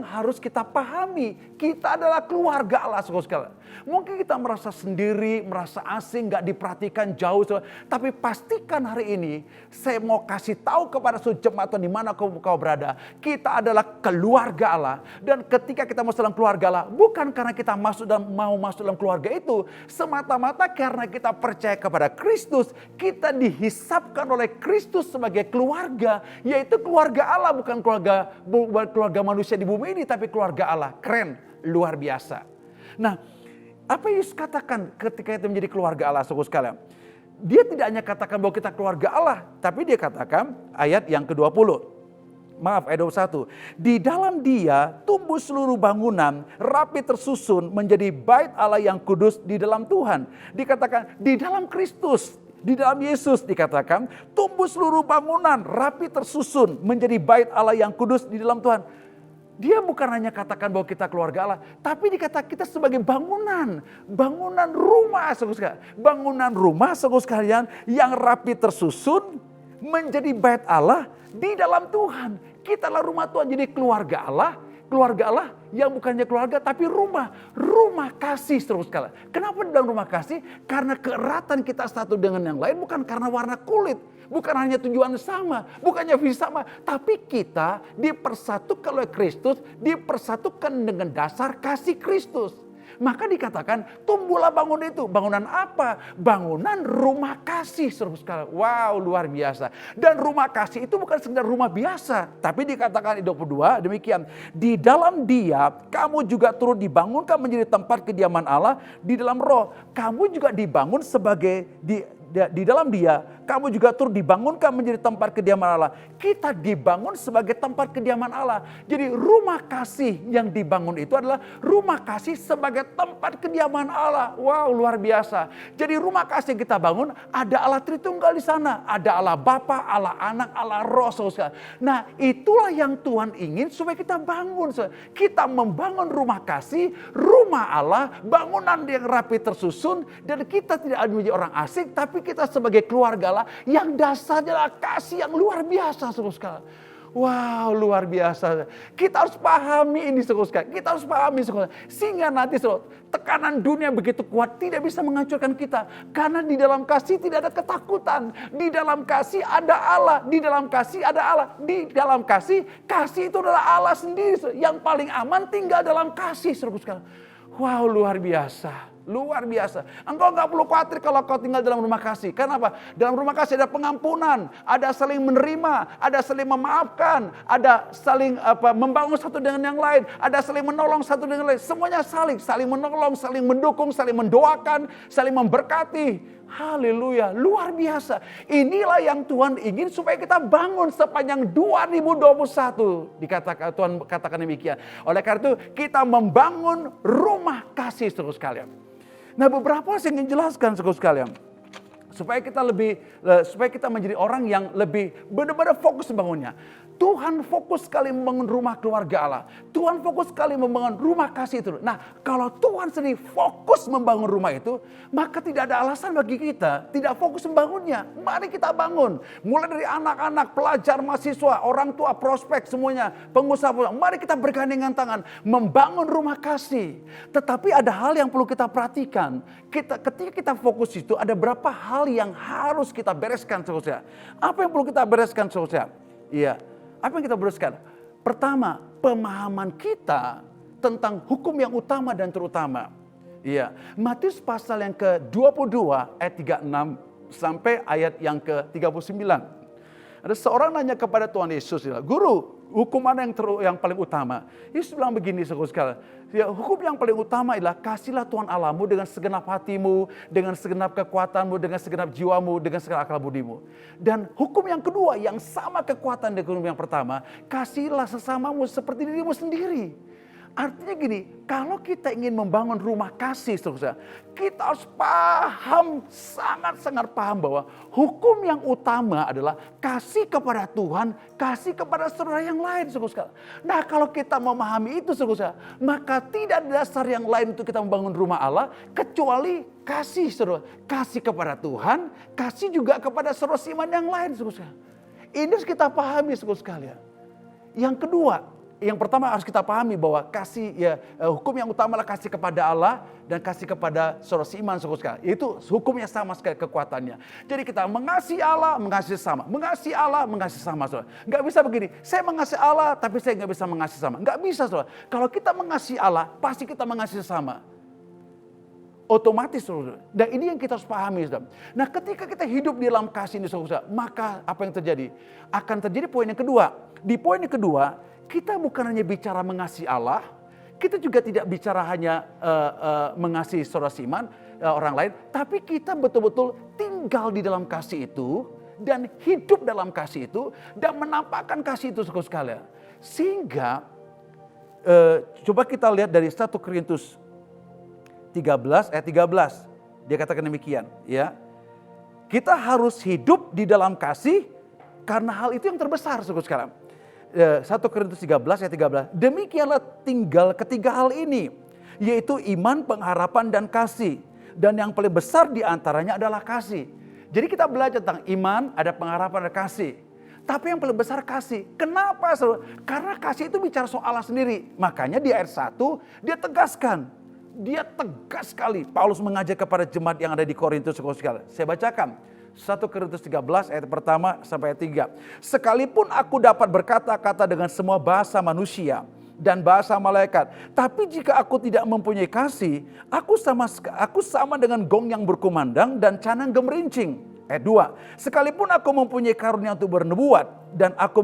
[SPEAKER 5] harus kita pahami. Kita adalah keluarga Allah, saudara sekalian. Mungkin kita merasa sendiri, merasa asing, gak diperhatikan jauh. Tapi pastikan hari ini, saya mau kasih tahu kepada seluruh jemaat di mana kau berada. Kita adalah keluarga Allah. Dan ketika kita masuk dalam keluarga Allah, bukan karena kita mau masuk dalam keluarga itu, semata-mata karena kita percaya kepada Kristus, kita dihisapkan oleh Kristus sebagai keluarga, yaitu keluarga Allah, bukan keluarga manusia di bumi ini, tapi keluarga Allah. Keren, luar biasa. Nah, apa Yesus katakan ketika itu menjadi keluarga Allah, saudara sekalian? Dia tidak hanya katakan bahwa kita keluarga Allah, tapi dia katakan ayat yang ke-20. Maaf, ayat 21. Di dalam Dia tumbuh seluruh bangunan rapi tersusun menjadi bait Allah yang kudus di dalam Tuhan. Dikatakan di dalam Kristus, di dalam Yesus dikatakan tumbuh seluruh bangunan rapi tersusun menjadi bait Allah yang kudus di dalam Tuhan. Dia bukan hanya katakan bahwa kita keluarga Allah, tapi dikatakan kita sebagai bangunan rumah, saudara sekalian, yang rapi tersusun menjadi bait Allah di dalam Tuhan. Kita adalah rumah Tuhan, jadi keluarga Allah yang bukannya keluarga tapi rumah kasih, saudara sekalian. Kenapa dalam rumah kasih? Karena keeratan kita satu dengan yang lain bukan karena warna kulit. Bukan hanya tujuan sama, bukannya visi sama, tapi kita dipersatukan oleh Kristus, dipersatukan dengan dasar kasih Kristus. Maka dikatakan tumbuhlah bangunan itu. Bangunan apa? Bangunan rumah kasih, saudara sekalian. Wow, luar biasa. Dan rumah kasih itu bukan sekedar rumah biasa, tapi dikatakan di 22 demikian. Di dalam Dia kamu juga turut dibangunkan menjadi tempat kediaman Allah di dalam roh. Kamu juga dibangun sebagai di dalam Dia, kamu juga turut dibangunkan menjadi tempat kediaman Allah. Kita dibangun sebagai tempat kediaman Allah. Jadi rumah kasih yang dibangun itu adalah rumah kasih sebagai tempat kediaman Allah. Wow, luar biasa. Jadi rumah kasih yang kita bangun, ada Allah Tritunggal di sana. Ada Allah Bapa, Allah Anak, Allah Roh. Nah, itulah yang Tuhan ingin supaya kita bangun. Kita membangun rumah kasih, rumah Allah, bangunan yang rapi tersusun. Dan kita tidak ada menjadi orang asing, tapi kita sebagai keluarga Allah yang dasarnya adalah kasih yang luar biasa, saudara. Wow, luar biasa. Kita harus pahami ini, saudara. Kita harus pahami, saudara. Sehingga nanti, saudara, tekanan dunia begitu kuat tidak bisa menghancurkan kita. Karena di dalam kasih tidak ada ketakutan. Di dalam kasih ada Allah. Di dalam kasih ada Allah. Di dalam kasih itu adalah Allah sendiri. Yang paling aman tinggal dalam kasih, saudara. Wow, luar biasa. Luar biasa. Engkau nggak perlu khawatir kalau kau tinggal dalam rumah kasih. Kenapa? Dalam rumah kasih ada pengampunan, ada saling menerima, ada saling memaafkan, ada saling membangun satu dengan yang lain, ada saling menolong satu dengan yang lain. Semuanya saling menolong, saling mendukung, saling mendoakan, saling memberkati. Haleluya, luar biasa. Inilah yang Tuhan ingin supaya kita bangun sepanjang 2021. Dikatakan Tuhan katakan demikian. Oleh karena itu kita membangun rumah kasih saudara sekalian. Nah, beberapa saya ingin jelaskan saudara sekalian. Supaya kita menjadi orang yang lebih benar-benar fokus membangunnya. Tuhan fokus sekali membangun rumah keluarga Allah. Tuhan fokus sekali membangun rumah kasih itu. Nah, kalau Tuhan sendiri fokus membangun rumah itu, maka tidak ada alasan bagi kita tidak fokus membangunnya. Mari kita bangun. Mulai dari anak-anak, pelajar, mahasiswa, orang tua, prospek semuanya, pengusaha. Mari kita bergandengan tangan membangun rumah kasih. Tetapi ada hal yang perlu kita perhatikan. Ketika kita fokus itu, ada berapa hal yang harus kita bereskan, saudara. Apa yang perlu kita bereskan, saudara? Iya. Apa yang kita bereskan? Pertama, pemahaman kita tentang hukum yang utama dan terutama. Iya, Matius pasal yang ke-22 ayat 36 sampai ayat yang ke-39. Ada seorang nanya kepada Tuhan Yesus, "Guru, hukum mana yang paling utama?" Yesus bilang begini, saudara sekalian. Ya, hukum yang paling utama adalah kasihlah Tuhan Allahmu dengan segenap hatimu, dengan segenap kekuatanmu, dengan segenap jiwamu, dengan segenap akal budimu. Dan hukum yang kedua yang sama kekuatan dengan hukum yang pertama, kasihlah sesamamu seperti dirimu sendiri. Artinya gini, kalau kita ingin membangun rumah kasih, saudara, kita harus paham, sangat-sangat paham bahwa hukum yang utama adalah kasih kepada Tuhan, kasih kepada saudara yang lain, saudara. Nah, kalau kita memahami itu, saudara, maka tidak ada dasar yang lain untuk kita membangun rumah Allah kecuali kasih, saudara. Kasih kepada Tuhan, kasih juga kepada saudara seiman yang lain, saudara. Ini harus kita pahami, saudara sekalian. Yang kedua, yang pertama harus kita pahami bahwa kasih hukum yang utama adalah kasih kepada Allah dan kasih kepada saudara seiman, saudara. Itu hukumnya sama sekali kekuatannya. Jadi kita mengasihi Allah, mengasihi sama, mengasihi Allah, mengasihi sama, saudara. Nggak bisa begini. Saya mengasihi Allah, tapi saya nggak bisa mengasihi sama. Nggak bisa, saudara. Kalau kita mengasihi Allah, pasti kita mengasihi sama. Otomatis, saudara. Dan ini yang kita harus pahami, saudara. Nah, ketika kita hidup di dalam kasih ini, saudara, maka apa yang terjadi? Akan terjadi poin yang kedua. Di poin yang kedua, kita bukan hanya bicara mengasihi Allah, kita juga tidak bicara hanya mengasihi saudara seiman, orang lain, tapi kita betul-betul tinggal di dalam kasih itu dan hidup dalam kasih itu dan menampakkan kasih itu, saudara sekalian. Sehingga coba kita lihat dari 1 Korintus 13 ayat 13. Dia katakan demikian, ya. Kita harus hidup di dalam kasih karena hal itu yang terbesar, saudara sekalian. 1 Korintus 13 ayat 13. Demikianlah tinggal ketiga hal ini, yaitu iman, pengharapan, dan kasih. Dan yang paling besar di antaranya adalah kasih. Jadi kita belajar tentang iman, ada pengharapan, ada kasih. Tapi yang paling besar kasih. Kenapa? Karena kasih itu bicara soal Allah sendiri. Makanya di ayat 1 dia tegaskan. Dia tegas sekali. Paulus mengajar kepada jemaat yang ada di Korintus. Saya bacakan. 1 Korintus 13 ayat pertama sampai ayat 3. Sekalipun aku dapat berkata-kata dengan semua bahasa manusia dan bahasa malaikat, tapi jika aku tidak mempunyai kasih, aku sama dengan gong yang berkumandang dan canang gemerincing. Ayat 2. Sekalipun aku mempunyai karunia untuk bernubuat dan aku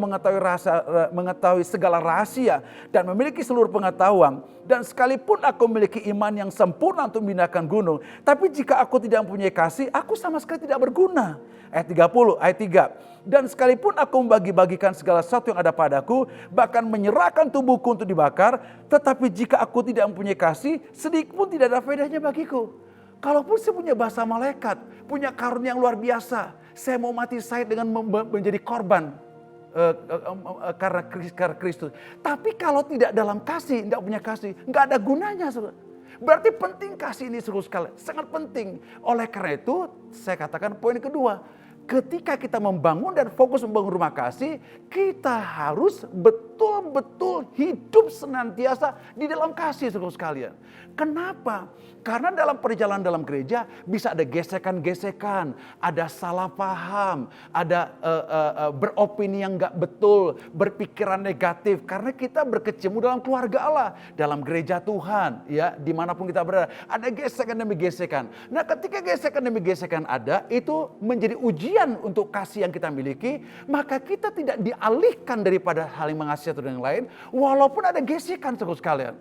[SPEAKER 5] mengetahui segala rahasia dan memiliki seluruh pengetahuan, dan sekalipun aku memiliki iman yang sempurna untuk memindahkan gunung, tapi jika aku tidak mempunyai kasih, aku sama sekali tidak berguna. Ayat 30, ayat 3. Dan sekalipun aku membagi-bagikan segala sesuatu yang ada padaku, bahkan menyerahkan tubuhku untuk dibakar, tetapi jika aku tidak mempunyai kasih, sedikit pun tidak ada faedahnya bagiku. Kalaupun saya punya bahasa malaikat, punya karunia yang luar biasa, saya mau mati syahid dengan menjadi korban karena Kristus. Tapi kalau tidak dalam kasih, tidak punya kasih, nggak ada gunanya, saudara. Berarti penting kasih ini, saudara sekalian, sangat penting. Oleh karena itu, saya katakan poin kedua, ketika kita membangun dan fokus membangun rumah kasih, kita harus betul-betul hidup senantiasa di dalam kasih, saudara sekalian. Kenapa? Karena dalam perjalanan dalam gereja bisa ada gesekan-gesekan, ada salah paham, ada beropini yang gak betul, berpikiran negatif. Karena kita berkecimpung dalam keluarga Allah, dalam gereja Tuhan, ya, dimanapun kita berada, ada gesekan demi gesekan. Nah, ketika gesekan demi gesekan ada, itu menjadi ujian untuk kasih yang kita miliki, maka kita tidak dialihkan daripada saling mengasihi satu dengan yang lain, walaupun ada gesekan, saudara sekalian.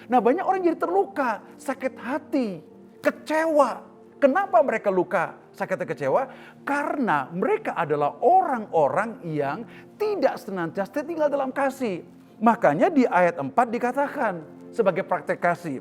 [SPEAKER 5] Nah, banyak orang jadi terluka, sakit hati, kecewa. Kenapa mereka luka, sakit hati, kecewa? Karena mereka adalah orang-orang yang tidak senantiasa tinggal dalam kasih. Makanya di ayat 4 dikatakan sebagai praktek kasih.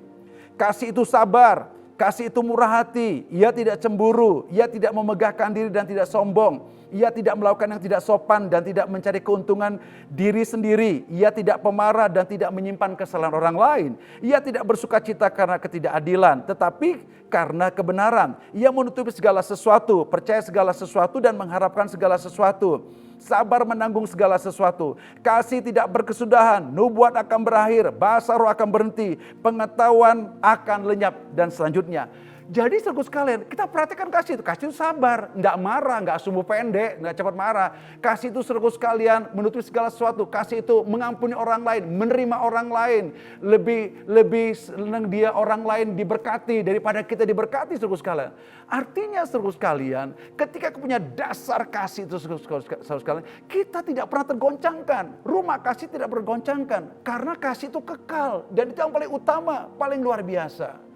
[SPEAKER 5] Kasih itu sabar, kasih itu murah hati, ia tidak cemburu, ia tidak memegahkan diri dan tidak sombong. Ia tidak melakukan yang tidak sopan dan tidak mencari keuntungan diri sendiri. Ia tidak pemarah dan tidak menyimpan kesalahan orang lain. Ia tidak bersuka cita karena ketidakadilan, tetapi karena kebenaran. Ia menutupi segala sesuatu, percaya segala sesuatu dan mengharapkan segala sesuatu. Sabar menanggung segala sesuatu. Kasih tidak berkesudahan, nubuat akan berakhir, bahasa roh akan berhenti, pengetahuan akan lenyap dan selanjutnya. Jadi saudara sekalian, kita perhatikan kasih itu sabar, enggak marah, enggak sumbu pendek, enggak cepat marah. Kasih itu saudara sekalian menutupi segala sesuatu. Kasih itu mengampuni orang lain, menerima orang lain, lebih senang dia orang lain diberkati daripada kita diberkati, saudara sekalian. Artinya saudara sekalian, ketika kita punya dasar kasih itu saudara sekalian, kita tidak pernah tergoncangkan. Rumah kasih tidak bergoncangkan karena kasih itu kekal dan itu yang paling utama, paling luar biasa.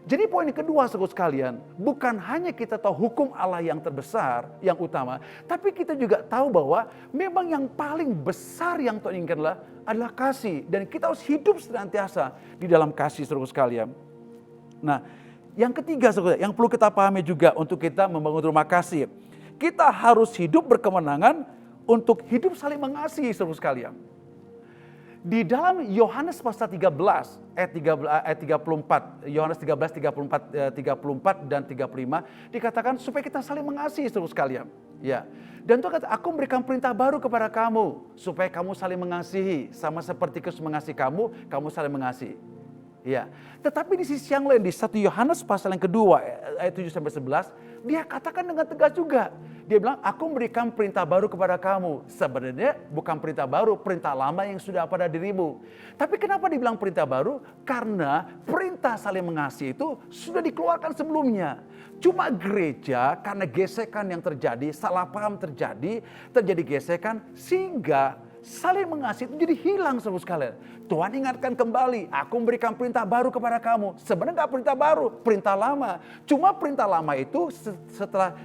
[SPEAKER 5] Jadi poin kedua saudara sekalian, bukan hanya kita tahu hukum Allah yang terbesar, yang utama, tapi kita juga tahu bahwa memang yang paling besar yang Tuhan inginkan adalah kasih. Dan kita harus hidup senantiasa di dalam kasih saudara sekalian. Nah, yang ketiga saudara, yang perlu kita pahami juga untuk kita membangun rumah kasih. Kita harus hidup berkemenangan untuk hidup saling mengasihi saudara sekalian. Di dalam Yohanes pasal 13 ayat 34, Yohanes 13 34 dan 35 dikatakan supaya kita saling mengasihi saudara sekalian. Ya. Dan Tuhan kata, aku memberikan perintah baru kepada kamu supaya kamu saling mengasihi, sama seperti Kristus mengasihi kamu, kamu saling mengasihi. Ya. Tetapi di sisi yang lain di 1 Yohanes pasal yang kedua ayat 7 sampai 11, dia katakan dengan tegas juga. Dia bilang, aku memberikan perintah baru kepada kamu. Sebenarnya bukan perintah baru, perintah lama yang sudah pada dirimu. Tapi kenapa dibilang perintah baru? Karena perintah saling mengasihi itu sudah dikeluarkan sebelumnya. Cuma gereja karena gesekan yang terjadi, salah paham terjadi gesekan sehingga saling mengasihi itu jadi hilang saudara sekalian. Tuhan ingatkan kembali, aku memberikan perintah baru kepada kamu. Sebenarnya gak perintah baru, perintah lama. Cuma perintah lama itu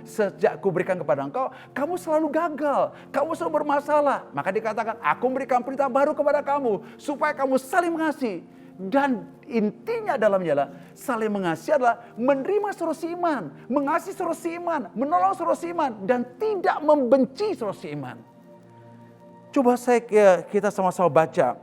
[SPEAKER 5] sejak aku berikan kepada engkau, kamu selalu gagal, kamu selalu bermasalah. Maka dikatakan, aku memberikan perintah baru kepada kamu, supaya kamu saling mengasihi. Dan intinya dalamnya adalah saling mengasihi adalah menerima saudara seiman, mengasihi saudara seiman, menolong saudara seiman, dan tidak membenci saudara seiman. Coba kita sama-sama baca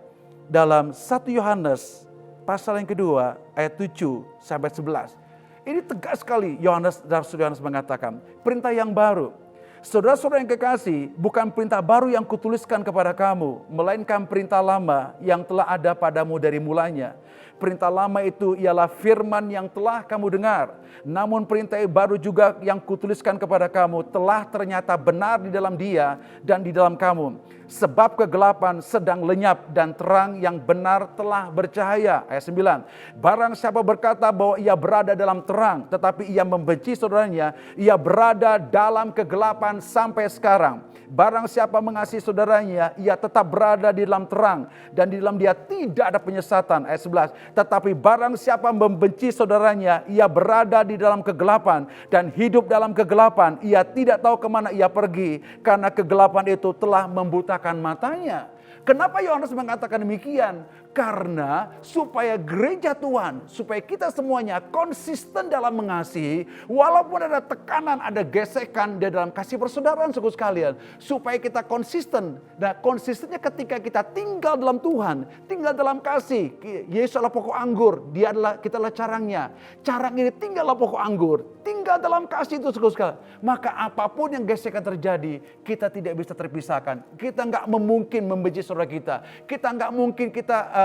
[SPEAKER 5] dalam 1 Yohanes pasal yang kedua ayat 7 sampai 11. Ini tegas sekali Yohanes mengatakan perintah yang baru. Saudara-saudara yang kekasih, bukan perintah baru yang kutuliskan kepada kamu, melainkan perintah lama yang telah ada padamu dari mulanya. Perintah lama itu ialah firman yang telah kamu dengar. Namun perintah baru juga yang kutuliskan kepada kamu telah ternyata benar di dalam dia dan di dalam kamu. Sebab kegelapan sedang lenyap dan terang yang benar telah bercahaya. Ayat 9. Barang siapa berkata bahwa ia berada dalam terang, tetapi ia membenci saudaranya, ia berada dalam kegelapan sampai sekarang. Barang siapa mengasihi saudaranya, ia tetap berada di dalam terang dan di dalam dia tidak ada penyesatan. Ayat 11. Tetapi barang siapa membenci saudaranya, ia berada di dalam kegelapan dan hidup dalam kegelapan. Ia tidak tahu kemana ia pergi karena kegelapan itu telah membutakan matanya. Kenapa Yohanes mengatakan demikian? Karena supaya gereja Tuhan, supaya kita semuanya konsisten dalam mengasihi, walaupun ada tekanan, ada gesekan di dalam kasih persaudaraan saudara sekalian, supaya kita konsisten. Nah, konsistennya ketika kita tinggal dalam Tuhan, tinggal dalam kasih. Yesus adalah pokok anggur, kita adalah carangnya. Carang ini tinggallah pokok anggur, tinggal dalam kasih itu saudara sekalian. Maka apapun yang gesekan terjadi, kita tidak bisa terpisahkan. Kita nggak mungkin membenci saudara kita. Kita nggak mungkin kita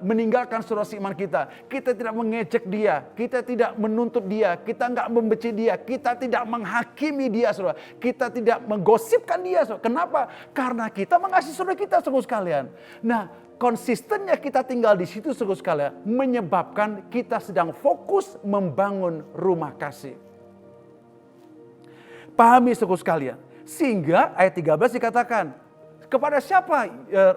[SPEAKER 5] meninggalkan saudara seiman kita. Kita tidak mengejek dia, kita tidak menuntut dia, kita nggak membenci dia, kita tidak menghakimi dia, saudara. Kita tidak menggosipkan dia, saudara. Kenapa? Karena kita mengasihi saudara kita, saudara sekalian. Nah, konsistennya kita tinggal di situ, saudara sekalian, menyebabkan kita sedang fokus membangun rumah kasih. Pahami, saudara sekalian. Sehingga ayat 13 dikatakan, kepada siapa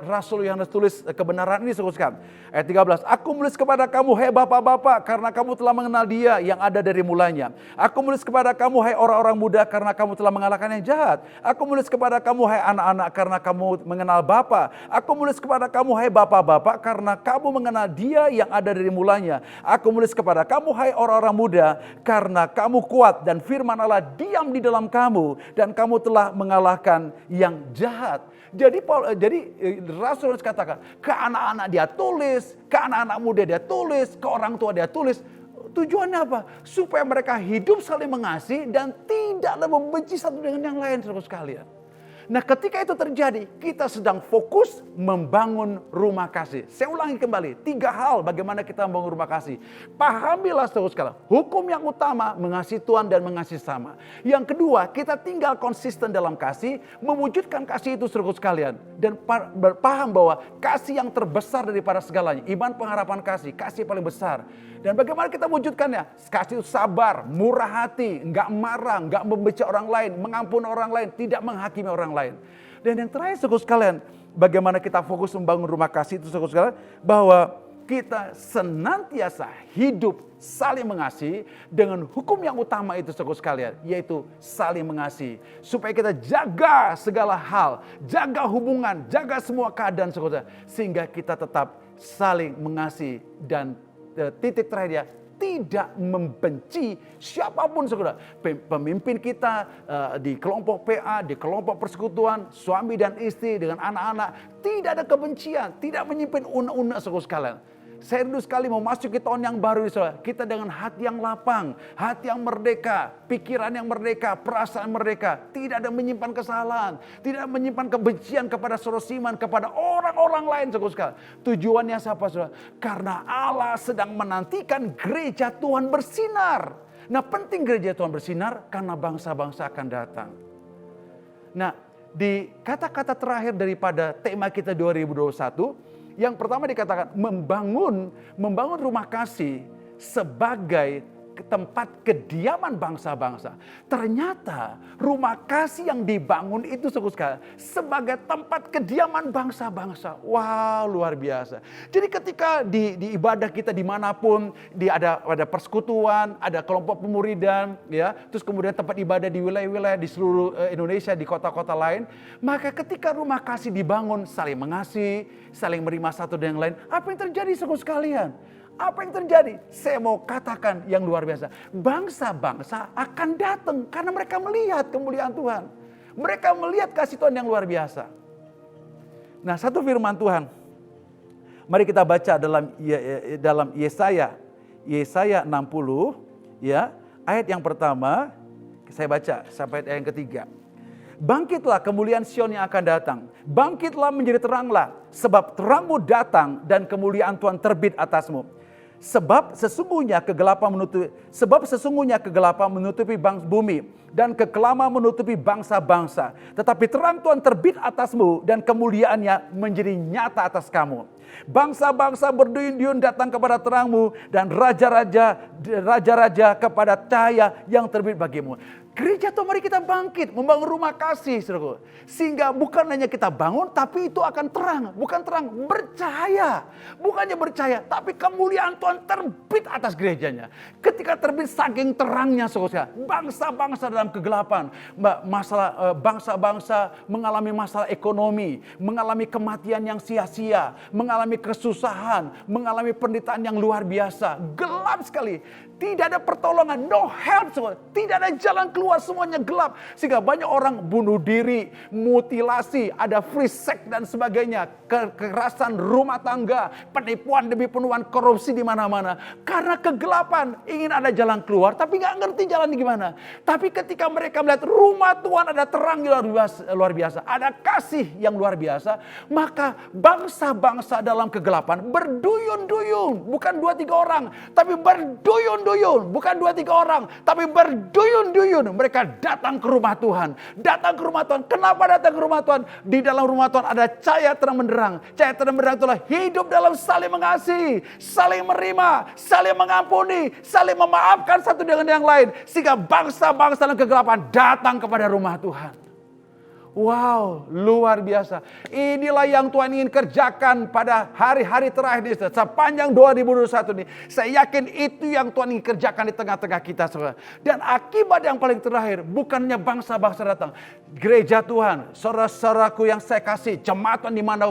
[SPEAKER 5] Rasul Yohanes tulis kebenaran ini, saudara? Ayat 13, aku menulis kepada kamu, hai bapak-bapak, karena kamu telah mengenal dia yang ada dari mulanya. Aku menulis kepada kamu, hai orang-orang muda, karena kamu telah mengalahkan yang jahat. Aku menulis kepada kamu, hai anak-anak, karena kamu mengenal Bapa. Aku menulis kepada kamu, hai bapak-bapak, karena kamu mengenal dia yang ada dari mulanya. Aku menulis kepada kamu, hai orang-orang muda, karena kamu kuat dan firman Allah diam di dalam kamu, dan kamu telah mengalahkan yang jahat. Jadi Rasul katakan, ke anak-anak dia tulis, ke anak-anak muda dia tulis, ke orang tua dia tulis. Tujuannya apa? Supaya mereka hidup saling mengasihi dan tidaklah membenci satu dengan yang lain, saudara sekalian. Nah, ketika itu terjadi, kita sedang fokus membangun rumah kasih. Saya ulangi kembali, 3 hal bagaimana kita membangun rumah kasih. Pahamilah saudara sekalian, hukum yang utama mengasihi Tuhan dan mengasihi sama. Yang kedua, kita tinggal konsisten dalam kasih, mewujudkan kasih itu saudara sekalian. Dan berpaham bahwa kasih yang terbesar daripada segalanya, iman, pengharapan, kasih paling besar. Dan bagaimana kita wujudkannya? Kasih itu sabar, murah hati, enggak marah, enggak membenci orang lain, mengampuni orang lain, tidak menghakimi orang lain. Dan yang terakhir saudara sekalian, bagaimana kita fokus membangun rumah kasih itu saudara sekalian, bahwa kita senantiasa hidup saling mengasihi dengan hukum yang utama itu saudara sekalian, yaitu saling mengasihi. Supaya kita jaga segala hal, jaga hubungan, jaga semua keadaan saudara, sehingga kita tetap saling mengasihi dan titik terakhirnya tidak membenci siapapun saudara. Pemimpin kita di kelompok PA, di kelompok persekutuan, suami dan istri dengan anak-anak, tidak ada kebencian, tidak menyimpan unek-unek saudara sekalian. Saya rindu sekali memasuki tahun yang baru ini, saudara. Kita dengan hati yang lapang, hati yang merdeka, pikiran yang merdeka, perasaan merdeka. Tidak ada menyimpan kesalahan, tidak menyimpan kebencian kepada saudara seiman, kepada orang-orang lain, saudara sekalian. Tujuannya siapa, saudara? Karena Allah sedang menantikan gereja Tuhan bersinar. Nah, penting gereja Tuhan bersinar karena bangsa-bangsa akan datang. Nah, di kata-kata terakhir daripada tema kita 2021, yang pertama dikatakan membangun rumah kasih sebagai tempat kediaman bangsa-bangsa. Ternyata rumah kasih yang dibangun itu sebagai tempat kediaman bangsa-bangsa. Wow, luar biasa. Jadi ketika di ibadah kita dimanapun, ada persekutuan, ada kelompok pemuridan, ya, terus kemudian tempat ibadah di wilayah-wilayah di seluruh Indonesia, di kota-kota lain, maka ketika rumah kasih dibangun, saling mengasihi, saling menerima satu dan yang lain, apa yang terjadi saudara sekalian? Apa yang terjadi? Saya mau katakan yang luar biasa. Bangsa-bangsa akan datang karena mereka melihat kemuliaan Tuhan. Mereka melihat kasih Tuhan yang luar biasa. Nah, satu firman Tuhan. Mari kita baca dalam Yesaya 60, ya, ayat yang pertama. Saya baca sampai ayat yang ketiga. Bangkitlah, kemuliaan Sion yang akan datang. Bangkitlah, menjadi teranglah, sebab terangmu datang dan kemuliaan Tuhan terbit atasmu. Sebab sesungguhnya kegelapan menutupi bumi dan kekelaman menutupi bangsa-bangsa. Tetapi terang Tuhan terbit atasmu dan kemuliaannya menjadi nyata atas kamu. Bangsa-bangsa berduyun-duyun datang kepada terangmu dan raja-raja kepada cahaya yang terbit bagimu. Gereja Tuhan, mari kita bangkit membangun rumah kasih, saudara. Sehingga bukan hanya kita bangun, tapi itu akan terang. Bukan terang, bercahaya. Bukannya bercahaya, tapi kemuliaan Tuhan terbit atas gerejanya. Ketika terbit saking terangnya, saudara, bangsa-bangsa dalam kegelapan, bangsa-bangsa mengalami masalah ekonomi, mengalami kematian yang sia-sia, mengalami kesusahan, mengalami penderitaan yang luar biasa. Gelap sekali. Tidak ada pertolongan, no help, saudara. Tidak ada jalan keluar. keluar semuanya gelap. Sehingga banyak orang bunuh diri, mutilasi, ada free sex dan sebagainya. Kekerasan rumah tangga, penipuan demi penipuan, korupsi di mana-mana. Karena kegelapan, ingin ada jalan keluar tapi gak ngerti jalan gimana. Tapi ketika mereka melihat rumah Tuhan ada terang yang luar biasa, ada kasih yang luar biasa, maka bangsa-bangsa dalam kegelapan berduyun-duyun, bukan 2-3 orang, tapi berduyun-duyun, bukan 2-3 orang, tapi berduyun-duyun. Mereka datang ke rumah Tuhan, datang ke rumah Tuhan. Kenapa datang ke rumah Tuhan? Di dalam rumah Tuhan ada cahaya terang benderang. Cahaya terang benderang itulah hidup dalam saling mengasihi, saling menerima, saling mengampuni, saling memaafkan satu dengan yang lain. Sehingga bangsa-bangsa dalam kegelapan datang kepada rumah Tuhan. Wow, luar biasa. Inilah yang Tuhan ingin kerjakan pada hari-hari terakhir ini. Sepanjang 2021 ini. Saya yakin itu yang Tuhan ingin kerjakan di tengah-tengah kita, saudara. Dan akibat yang paling terakhir, bukannya bangsa-bangsa datang. Gereja Tuhan, saudara-saudaraku yang saya kasih, jemaat di mana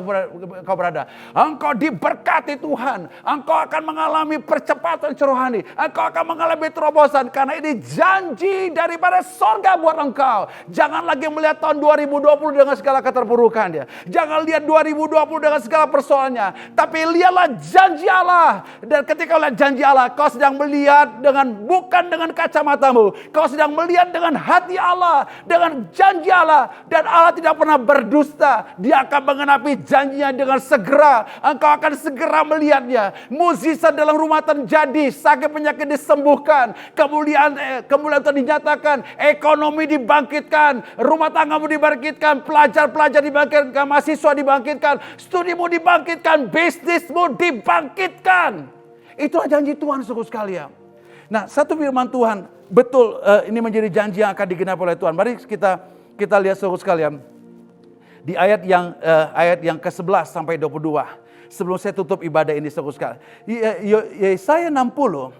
[SPEAKER 5] kau berada. Engkau diberkati Tuhan. Engkau akan mengalami percepatan rohani. Engkau akan mengalami terobosan. Karena ini janji daripada sorga buat engkau. Jangan lagi melihat tahun 2020 dengan segala keterpurukannya. Jangan lihat 2020 dengan segala persoalannya. Tapi lihatlah janji Allah. Dan ketika lihat janji Allah, kau sedang melihat bukan dengan kacamatamu. Kau sedang melihat dengan hati Allah. Dengan janji Allah. Dan Allah tidak pernah berdusta. Dia akan mengenapi janjinya dengan segera. Engkau akan segera melihatnya. Mukjizat dalam rumah terjadi. Sakit penyakit disembuhkan. Kemuliaan Tuhan dinyatakan. Ekonomi dibangkitkan. Rumah tanggamu dibangkitkan. Pelajar-pelajar dibangkitkan. Mahasiswa dibangkitkan. Studimu dibangkitkan. Bisnismu dibangkitkan. Itulah janji Tuhan, saudara sekalian. Nah, satu firman Tuhan. Betul, ini menjadi janji yang akan digenapi oleh Tuhan. Mari kita lihat, saudara sekalian. Di ayat yang ke-11 sampai 22. Sebelum saya tutup ibadah ini, saudara sekalian. Yesaya 60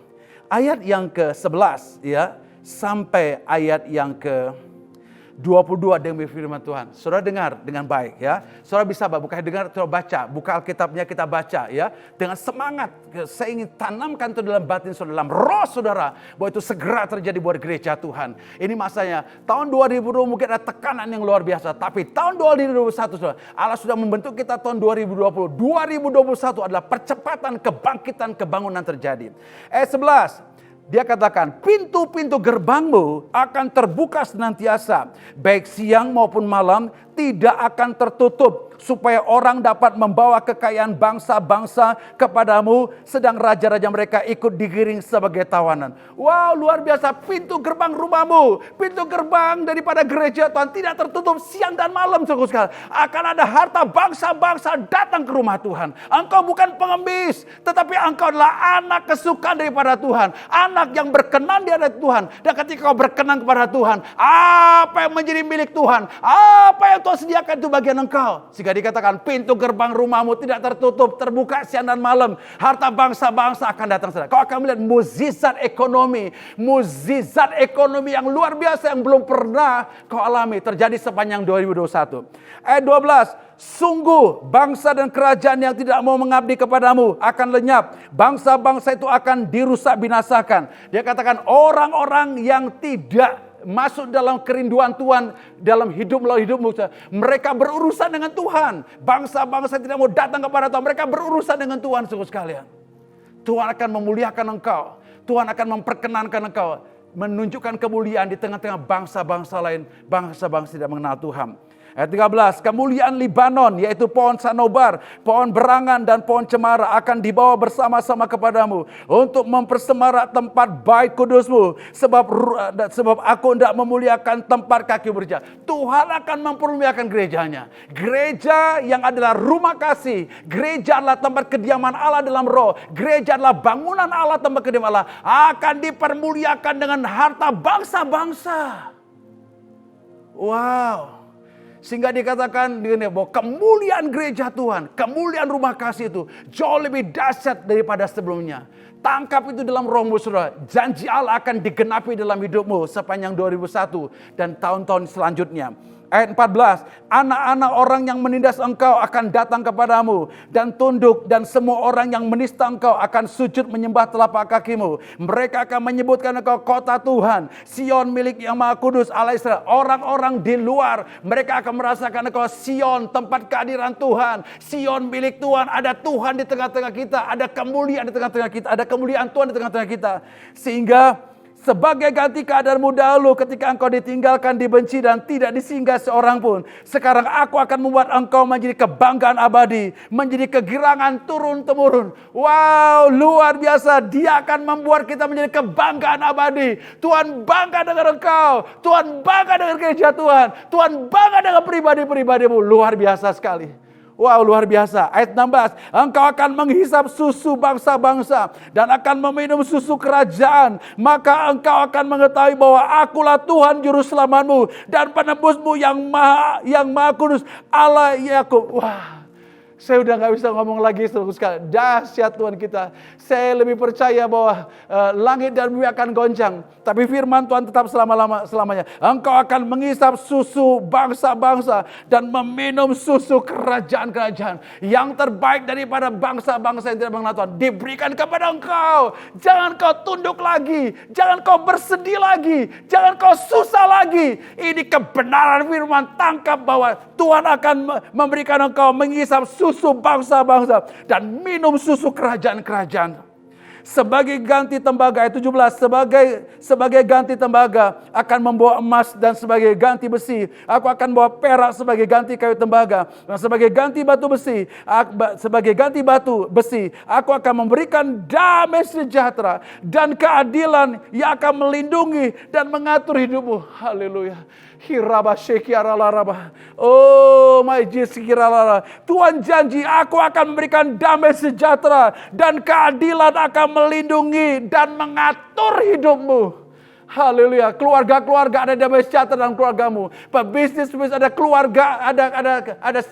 [SPEAKER 5] ayat yang ke-11 ya sampai ayat yang ke-22 dengan firman Tuhan. Saudara dengar dengan baik ya. Saudara bisa bukan dengar, saudara baca. Buka Alkitabnya, kita baca ya. Dengan semangat. Saya ingin tanamkan itu dalam batin saudara, dalam roh saudara. Bahwa itu segera terjadi buat gereja Tuhan. Ini masanya. Tahun 2020 mungkin ada tekanan yang luar biasa. Tapi tahun 2021 saudara, Allah sudah membentuk kita tahun 2020. 2021 adalah percepatan kebangkitan kebangunan terjadi. Ayat 11. Dia katakan, pintu-pintu gerbangmu akan terbuka senantiasa, baik siang maupun malam, tidak akan tertutup, supaya orang dapat membawa kekayaan bangsa-bangsa kepadamu, sedang raja-raja mereka ikut digiring sebagai tawanan. Wow, luar biasa. Pintu gerbang rumahmu, pintu gerbang daripada gereja Tuhan tidak tertutup siang dan malam, saudara sekalian. Akan ada harta bangsa-bangsa datang ke rumah Tuhan. Engkau bukan pengemis, tetapi engkau adalah anak kesukaan daripada Tuhan. Anak yang berkenan di hadapan Tuhan. Dan ketika kau berkenan kepada Tuhan, apa yang menjadi milik Tuhan, apa yang Tuhan sediakan itu bagian engkau. Sehingga dikatakan pintu gerbang rumahmu tidak tertutup, terbuka siang dan malam. Harta bangsa-bangsa akan datang. Kau akan melihat mukjizat ekonomi yang luar biasa yang belum pernah kau alami terjadi sepanjang 2021. Ayat 12. Sungguh bangsa dan kerajaan yang tidak mau mengabdi kepadamu akan lenyap. Bangsa-bangsa itu akan dirusak binasakan. Dia katakan orang-orang yang tidak masuk dalam kerinduan Tuhan dalam hidupmu. Mereka berurusan dengan Tuhan. Bangsa-bangsa tidak mau datang kepada Tuhan. Mereka berurusan dengan Tuhan, saudara sekalian. Tuhan akan memuliakan engkau. Tuhan akan memperkenankan engkau. Menunjukkan kemuliaan di tengah-tengah bangsa-bangsa lain. Bangsa-bangsa tidak mengenal Tuhan. Ayat 13, kemuliaan Libanon, yaitu pohon sanobar, pohon berangan dan pohon cemara akan dibawa bersama-sama kepadamu untuk mempersemarak tempat bait kudusmu, sebab aku hendak memuliakan tempat kaki berjaya. Tuhan akan mempermuliakan gerejanya. Gereja yang adalah rumah kasih, gereja adalah tempat kediaman Allah dalam roh, gereja adalah bangunan Allah, tempat kediaman Allah, akan dipermuliakan dengan harta bangsa-bangsa. Wow. Sehingga dikatakan bahwa kemuliaan gereja Tuhan, kemuliaan rumah kasih itu jauh lebih dahsyat daripada sebelumnya. Tangkap itu dalam rohmu, saudara. Janji Allah akan digenapi dalam hidupmu sepanjang 2001 dan tahun-tahun selanjutnya. Ayat 14, anak-anak orang yang menindas engkau akan datang kepadamu dan tunduk, dan semua orang yang menista engkau akan sujud menyembah telapak kakimu. Mereka akan menyebutkan engkau kota Tuhan, Sion milik yang Maha Kudus Allah Israel. Orang-orang di luar mereka akan merasakan engkau Sion, tempat kehadiran Tuhan. Sion milik Tuhan, ada Tuhan di tengah-tengah kita, ada kemuliaan di tengah-tengah kita, ada kemuliaan Tuhan di tengah-tengah kita. Sehingga sebagai ganti keadaanmu dahulu ketika engkau ditinggalkan, dibenci dan tidak disinggah seorang pun, sekarang aku akan membuat engkau menjadi kebanggaan abadi, menjadi kegirangan turun-temurun. Wow, luar biasa. Dia akan membuat kita menjadi kebanggaan abadi. Tuhan bangga dengan engkau. Tuhan bangga dengan gereja Tuhan. Tuhan bangga dengan pribadi-pribadimu. Luar biasa sekali. Wow, luar biasa. Ayat 16. Engkau akan menghisap susu bangsa-bangsa dan akan meminum susu kerajaan. Maka engkau akan mengetahui bahwa akulah Tuhan juru selamatmu dan penebusmu yang maha kudus, Allah Yakub. Wah, saya udah gak bisa ngomong lagi saudara sekalian. Dahsyat Tuhan kita. Saya lebih percaya bahwa langit dan bumi akan goncang, tapi firman Tuhan tetap selamanya. Engkau akan mengisap susu bangsa-bangsa dan meminum susu kerajaan-kerajaan. Yang terbaik daripada bangsa-bangsa yang tidak mengenal Tuhan diberikan kepada engkau. Jangan kau tunduk lagi, jangan kau bersedih lagi, jangan kau susah lagi. Ini kebenaran firman. Tangkap bahwa Tuhan akan memberikan engkau mengisap susu bangsa-bangsa dan minum susu kerajaan-kerajaan. Sebagai ganti tembaga, ayat 17, sebagai ganti tembaga akan membawa emas, dan sebagai ganti besi aku akan bawa perak sebagai ganti kayu tembaga, dan sebagai ganti batu besi aku akan memberikan damai sejahtera dan keadilan yang akan melindungi dan mengatur hidupmu. Haleluya. Hiraba shekiaralaraba. Oh my Jesus, Tuhan janji aku akan memberikan damai sejahtera dan keadilan akan melindungi dan mengatur hidupmu. Haleluya. Keluarga-keluarga ada damai sejahtera dalam keluargamu. Pebisnis ada keluarga, ada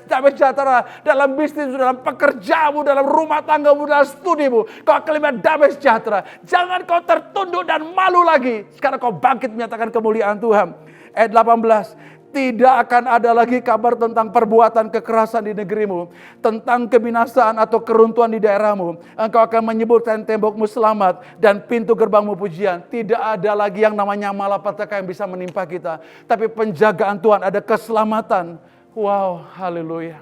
[SPEAKER 5] damai sejahtera dalam bisnis, dalam pekerjaanmu, dalam rumah tanggamu, dalam studimu. Kau akan melihat damai sejahtera. Jangan kau tertunduk dan malu lagi. Sekarang kau bangkit menyatakan kemuliaan Tuhan. Ayat 18, tidak akan ada lagi kabar tentang perbuatan kekerasan di negerimu, tentang kebinasaan atau keruntuhan di daerahmu. Engkau akan menyebutkan tembokmu selamat dan pintu gerbangmu pujian. Tidak ada lagi yang namanya malapetaka yang bisa menimpa kita, tapi penjagaan Tuhan, ada keselamatan. Wow, haleluya.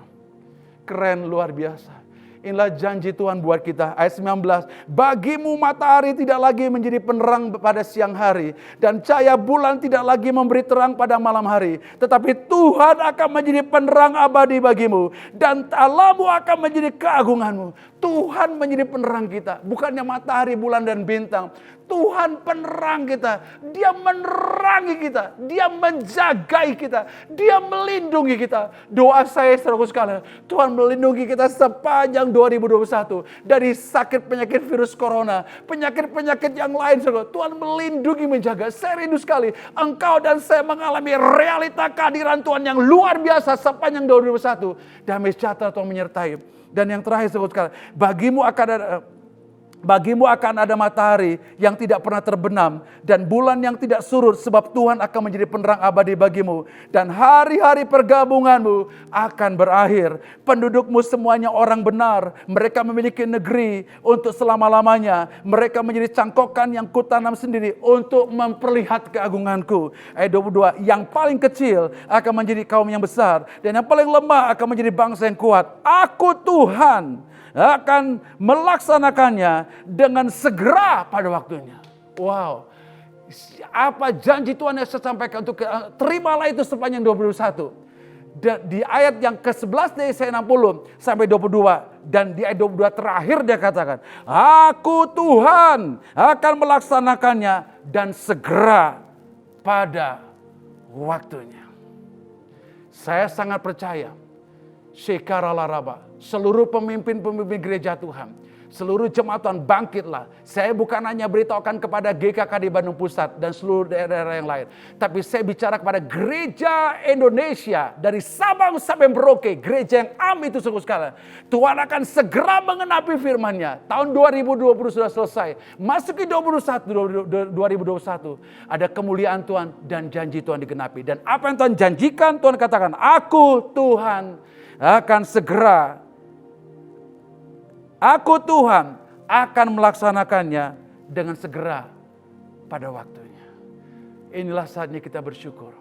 [SPEAKER 5] Keren, luar biasa. Inilah janji Tuhan buat kita. Ayat 19. Bagimu matahari tidak lagi menjadi penerang pada siang hari, dan cahaya bulan tidak lagi memberi terang pada malam hari. Tetapi Tuhan akan menjadi penerang abadi bagimu, dan Allahmu akan menjadi keagunganmu. Tuhan menjadi penerang kita. Bukannya matahari, bulan, dan bintang. Tuhan penerang kita. Dia menerangi kita. Dia menjagai kita. Dia melindungi kita. Doa saya saudaraku sekalian, Tuhan melindungi kita sepanjang 2021. Dari sakit penyakit virus corona, penyakit-penyakit yang lain saudara. Tuhan melindungi, menjaga. Saya rindu sekali engkau dan saya mengalami realita kehadiran Tuhan yang luar biasa sepanjang 2021. Damai sejahtera Tuhan menyertai. Dan yang terakhir saudara sekalian, bagimu akan ada matahari yang tidak pernah terbenam dan bulan yang tidak surut, sebab Tuhan akan menjadi penerang abadi bagimu, dan hari-hari pergabunganmu akan berakhir. Pendudukmu semuanya orang benar, mereka memiliki negeri untuk selama-lamanya. Mereka menjadi cangkokan yang kutanam sendiri untuk memperlihat keagunganku. Ayat 22, yang paling kecil akan menjadi kaum yang besar, dan yang paling lemah akan menjadi bangsa yang kuat. Aku Tuhan akan melaksanakannya dengan segera pada waktunya. Wow. Apa janji Tuhan yang saya sampaikan untuk terimalah itu sepanjang 2021. Di ayat yang ke-11 dari Yesaya 60 sampai 22. Dan di ayat 22 terakhir dia katakan, aku Tuhan akan melaksanakannya dan segera pada waktunya. Saya sangat percaya, Shekaralaraba, seluruh pemimpin-pemimpin gereja Tuhan, Seluruh jemaat Tuhan bangkitlah. Saya bukan hanya beritahukan kepada GKK di Bandung Pusat dan seluruh daerah-daerah yang lain. Tapi saya bicara kepada gereja Indonesia. Dari Sabang sampai Merauke. Gereja yang itu sungguh sekali. Tuhan akan segera mengenapi firman-Nya. Tahun 2020 sudah selesai. Masuk ke 2021. Ada kemuliaan Tuhan dan janji Tuhan digenapi. Dan apa yang Tuhan janjikan, Tuhan katakan, aku Tuhan akan segera. Aku Tuhan akan melaksanakannya dengan segera pada waktunya. Inilah saatnya kita bersyukur.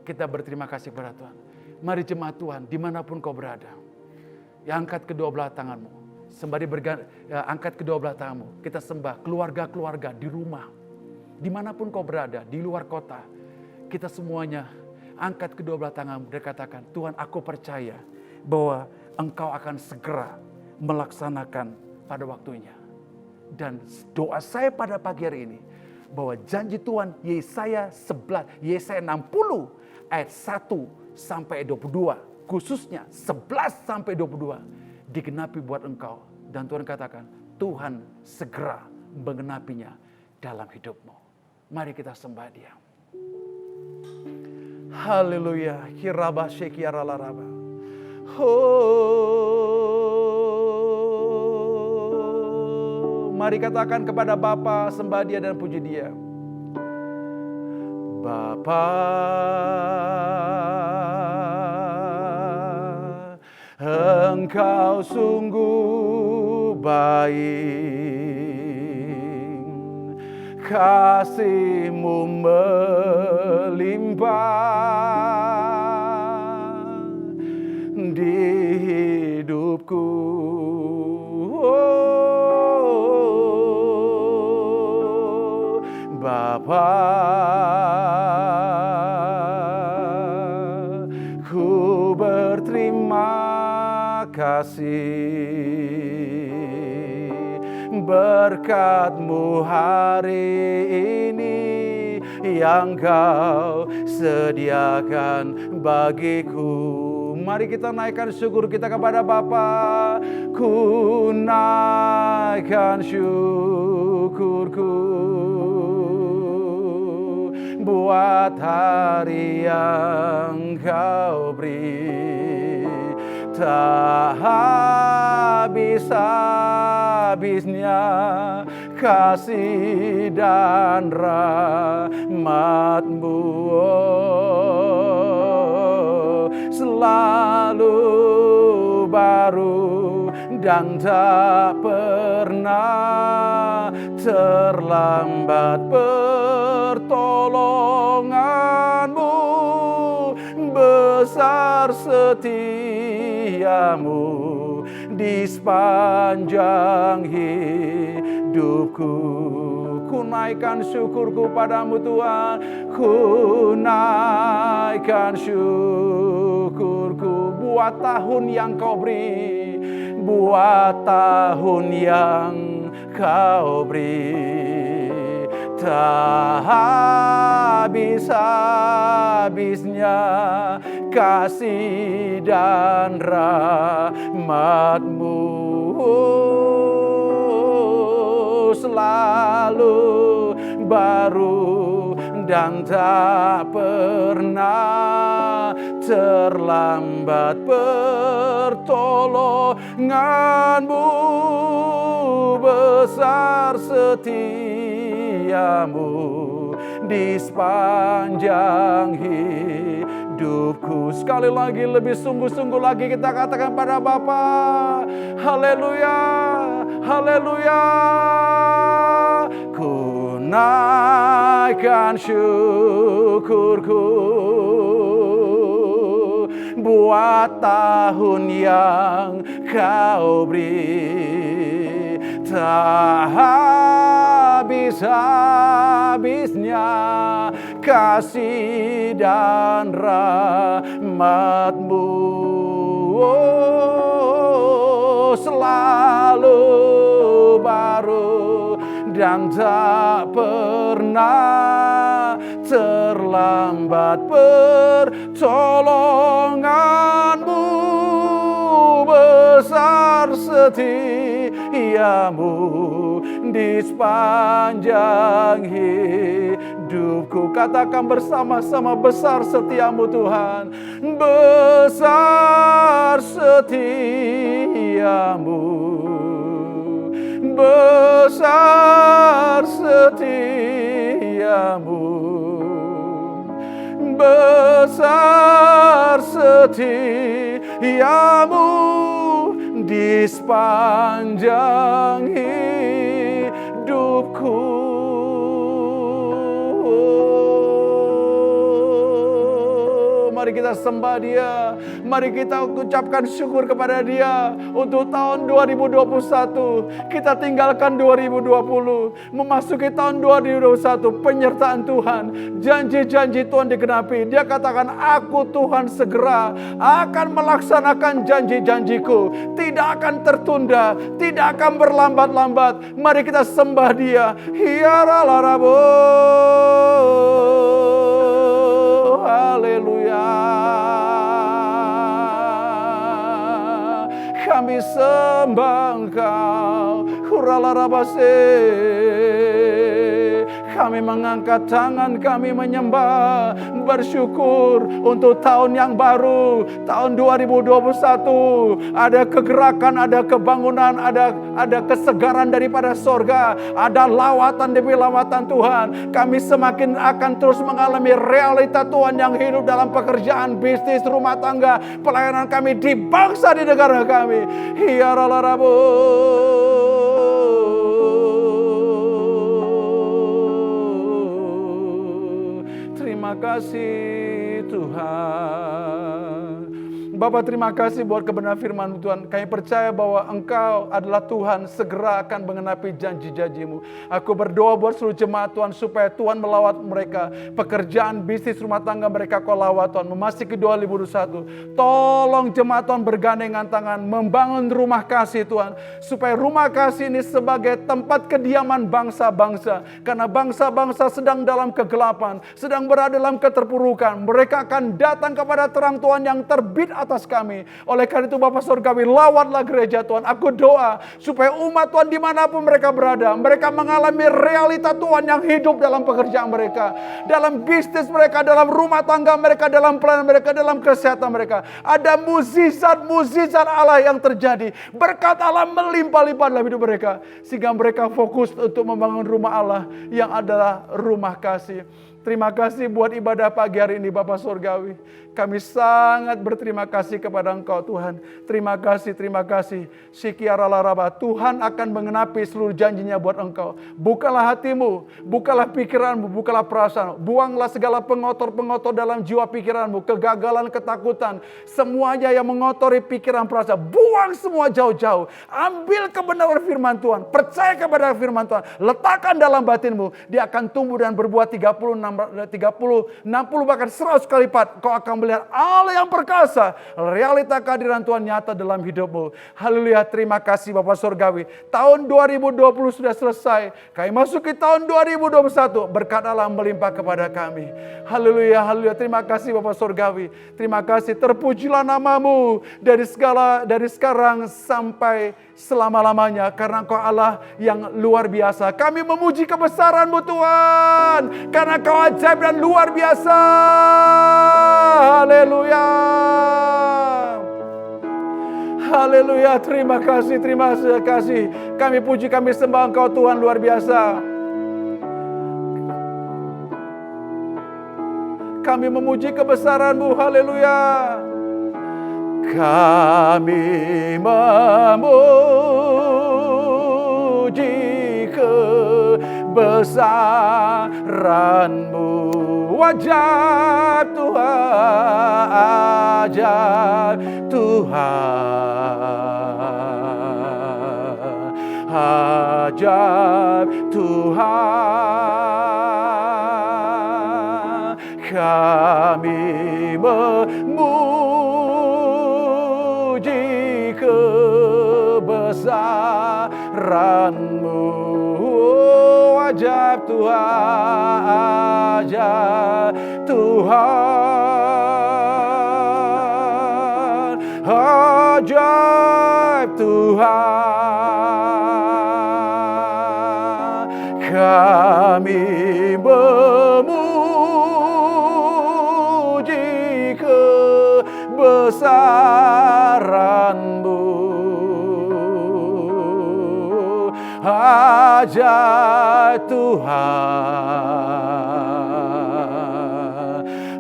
[SPEAKER 5] Kita berterima kasih kepada Tuhan. Mari jemaat Tuhan, dimanapun kau berada. Ya, angkat kedua belah tanganmu. Sembari angkat kedua belah tanganmu. Kita sembah keluarga-keluarga di rumah. Dimanapun kau berada, di luar kota. Kita semuanya angkat kedua belah tanganmu dan katakan, Tuhan, aku percaya bahwa Engkau akan segera melaksanakan pada waktunya. Dan doa saya pada pagi hari ini, bahwa janji Tuhan Yesaya 60 ayat 1 sampai 22, khususnya 11 sampai 22, digenapi buat engkau. Dan Tuhan katakan, Tuhan segera menggenapinya dalam hidupmu. Mari kita sembah Dia. Haleluya. Hiraba shekiara laraba. Mari katakan kepada Bapa, sembah Dia dan puji Dia. Bapa, Engkau sungguh baik, kasih-Mu melimpah di hidupku. Bapa, ku berterima kasih berkat-Mu hari ini yang Kau sediakan bagiku. Mari kita naikkan syukur kita kepada Bapa. Ku naikkan syukurku buat hari yang Kau beri, tak habis-habisnya kasih dan rahmat-Mu, selalu baru dan tak pernah terlambat. Pertolongan-Mu, besar setia-Mu di sepanjang hidupku. Ku naikkan syukurku padamu Tuhan, ku naikkan syukurku buat tahun yang Kau beri, buat tahun yang Kau beri, tak habis-habisnya kasih dan rahmat-Mu, selalu baru dan tak pernah terlambat. Pertolongan-Mu, besar setia-Mu di sepanjang hidupku. Sekali lagi, lebih sungguh-sungguh lagi kita katakan pada Bapa, haleluya, haleluya. Ku naikkan syukurku buat tahun yang Kau beri, tak habis-habisnya kasih dan rahmat-Mu, selalu baru dan tak pernah terlambat. Pertolongan-Mu besar setiamu di sepanjang hidupku. Katakan bersama-sama, besar setiamu Tuhan, besar setiamu, besar setiamu, besar setiamu di sepanjang hidupku. Mari kita sembah Dia. Mari kita ucapkan syukur kepada Dia untuk tahun 2021. Kita tinggalkan 2020, memasuki tahun 2021, penyertaan Tuhan, janji-janji Tuhan digenapi. Dia katakan, aku Tuhan segera akan melaksanakan janji-janjiku, tidak akan tertunda, tidak akan berlambat-lambat. Mari kita sembah Dia. Hiaralarabo, haleluya. Kami sembah Engkau, huralarabase. Kami mengangkat tangan, kami menyembah, bersyukur untuk tahun yang baru, tahun 2021. Ada kegerakan, ada kebangunan, ada kesegaran daripada sorga, ada lawatan demi lawatan Tuhan. Kami semakin akan terus mengalami realita Tuhan yang hidup dalam pekerjaan, bisnis, rumah tangga, pelayanan kami di bangsa, di negara kami. Hiaralarabu. Terima kasih Tuhan. Bapak, terima kasih buat kebenaran firman Tuhan. Kami percaya bahwa Engkau adalah Tuhan, segera akan mengenapi janji-janji-Mu. Aku berdoa buat seluruh jemaat Tuhan, supaya Tuhan melawat mereka. Pekerjaan, bisnis, rumah tangga mereka Kau lawat Tuhan. Memasuki 2021. Tolong jemaat Tuhan bergandengan tangan, membangun rumah kasih Tuhan. Supaya rumah kasih ini sebagai tempat kediaman bangsa-bangsa. Karena bangsa-bangsa sedang dalam kegelapan, sedang berada dalam keterpurukan. Mereka akan datang kepada terang Tuhan yang terbit atas kami. Oleh karena itu Bapa Surgawi, lawatlah gereja Tuhan. Aku doa supaya umat Tuhan dimanapun mereka berada, mereka mengalami realita Tuhan yang hidup dalam pekerjaan mereka, dalam bisnis mereka, dalam rumah tangga mereka, dalam pelayanan mereka, dalam kesehatan mereka. Ada mukjizat Allah yang terjadi. Berkat Allah melimpah-limpah dalam hidup mereka, sehingga mereka fokus untuk membangun rumah Allah yang adalah rumah kasih. Terima kasih buat ibadah pagi hari ini Bapak Surgawi. Kami sangat berterima kasih kepada Engkau Tuhan. Terima kasih. Sikiaralaraba. Tuhan akan mengenapi seluruh janjinya buat Engkau. Bukalah hatimu, bukalah pikiranmu, bukalah perasaan. Buanglah segala pengotor-pengotor dalam jiwa pikiranmu. Kegagalan, ketakutan. Semuanya yang mengotori pikiran perasaan. Buang semua jauh-jauh. Ambil kebenaran firman Tuhan. Percaya kepada firman Tuhan. Letakkan dalam batinmu. Dia akan tumbuh dan berbuah 30, 60, bahkan 100 kali lipat. Kau akan melihat Allah yang perkasa. Realita kehadiran Tuhan nyata dalam hidupmu. Haleluya, terima kasih Bapak Surgawi. Tahun 2020 sudah selesai. Kami masuk ke tahun 2021. Berkat Allah melimpah kepada kami. Haleluya, terima kasih Bapak Surgawi. Terima kasih, terpujilah namamu dari sekarang sampai selama-lamanya. Karena Engkau Allah yang luar biasa. Kami memuji kebesaran-Mu Tuhan. Karena Kau ajaib dan luar biasa. Haleluya, terima kasih. Kami puji, kami sembah Engkau Tuhan luar biasa. Kami memuji kebesaran-Mu, haleluya. Kami memuji kebesaran-Mu. Ajaib Tuhan, ajaib Tuhan, ajaib Tuhan. Kami memuji kebesaran-Mu. Ajaib Tuhan, ajaib Tuhan, ajaib Tuhan, kami memuji kebesaran-Mu. Ajaib Tuhan,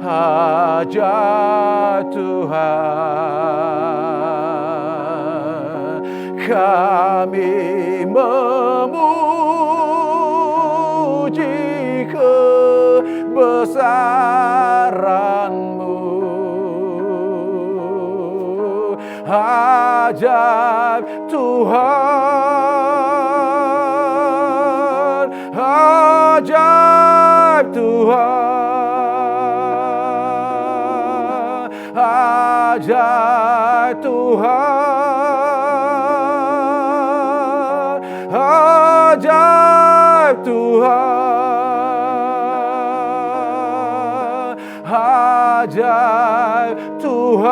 [SPEAKER 5] ajaib Tuhan, kami memuji kebesaran-Mu. Ajaib Tuhan, ajaib Tuhan, ajaib Tuhan, ajaib Tuhan, ajaib Tuhan,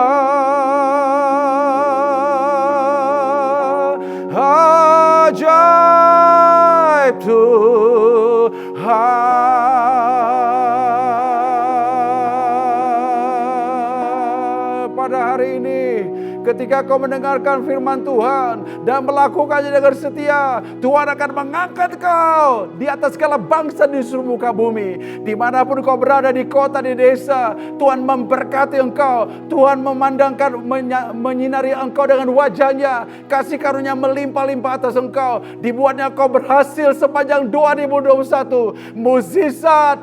[SPEAKER 5] ajaib Tuhan. Pada hari ini, ketika kau mendengarkan firman Tuhan dan melakukannya dengan setia, Tuhan akan mengangkat kau di atas segala bangsa di seluruh muka bumi. Dimanapun kau berada, di kota, di desa, Tuhan memberkati engkau. Tuhan memandangkan, menyinari engkau dengan wajahnya. Kasih karunia melimpah-limpah atas engkau. Dibuatnya kau berhasil sepanjang 2021. Mukjizat,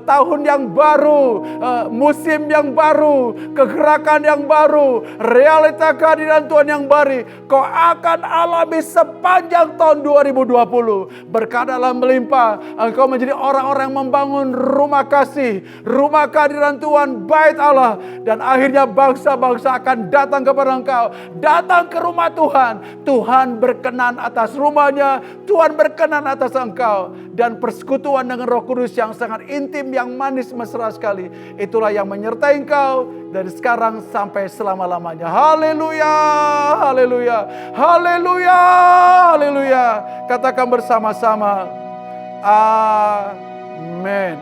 [SPEAKER 5] tahun yang baru, musim yang baru, kegerakan yang baru, realita kehadiran Tuhan yang baru kau akan alami sepanjang tahun 2020. Berkat Allah melimpah, engkau menjadi orang-orang yang membangun rumah kasih, rumah kehadiran Tuhan, bait Allah, dan akhirnya bangsa-bangsa akan datang kepada engkau, datang ke rumah Tuhan. Tuhan berkenan atas rumahnya, Tuhan berkenan atas engkau, dan persekutuan dengan Roh Kudus yang sangat intim, yang manis mesra sekali, itulah yang menyertai engkau dari sekarang sampai selama-lamanya. Haleluya, haleluya, haleluya, haleluya. Katakan bersama-sama, amin.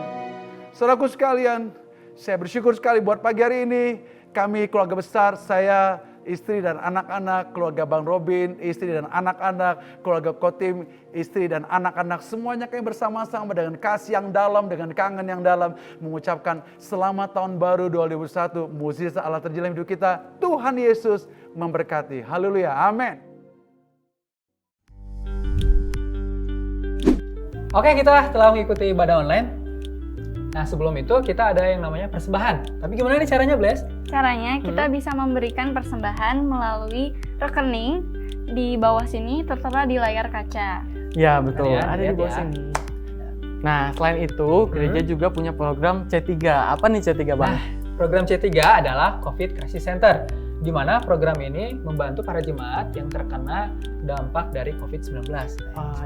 [SPEAKER 5] Saudaraku sekalian, saya bersyukur sekali buat pagi hari ini. Kami keluarga besar, saya, istri dan anak-anak, keluarga Bang Robin, istri dan anak-anak, keluarga Kotim, istri dan anak-anak, semuanya kami bersama-sama dengan kasih yang dalam, dengan kangen yang dalam, mengucapkan selamat tahun baru 2021. Mukjizat Allah terjadi dalam hidup kita. Tuhan Yesus memberkati. Haleluya, amin.
[SPEAKER 1] Oke, kita telah mengikuti ibadah online. Nah, sebelum itu kita ada yang namanya persembahan. Tapi gimana nih caranya, Bles?
[SPEAKER 3] Caranya kita bisa memberikan persembahan melalui rekening di bawah sini, tertera di layar kaca.
[SPEAKER 2] Ya betul,
[SPEAKER 1] Ya,
[SPEAKER 2] ada di
[SPEAKER 1] lihat
[SPEAKER 2] bawah
[SPEAKER 1] ya.
[SPEAKER 2] sini. Nah, selain itu, gereja juga punya program C3. Apa nih C3, Bang?
[SPEAKER 1] Nah, program C3 adalah COVID Crisis Center, di mana program ini membantu para jemaat yang terkena dampak dari COVID-19.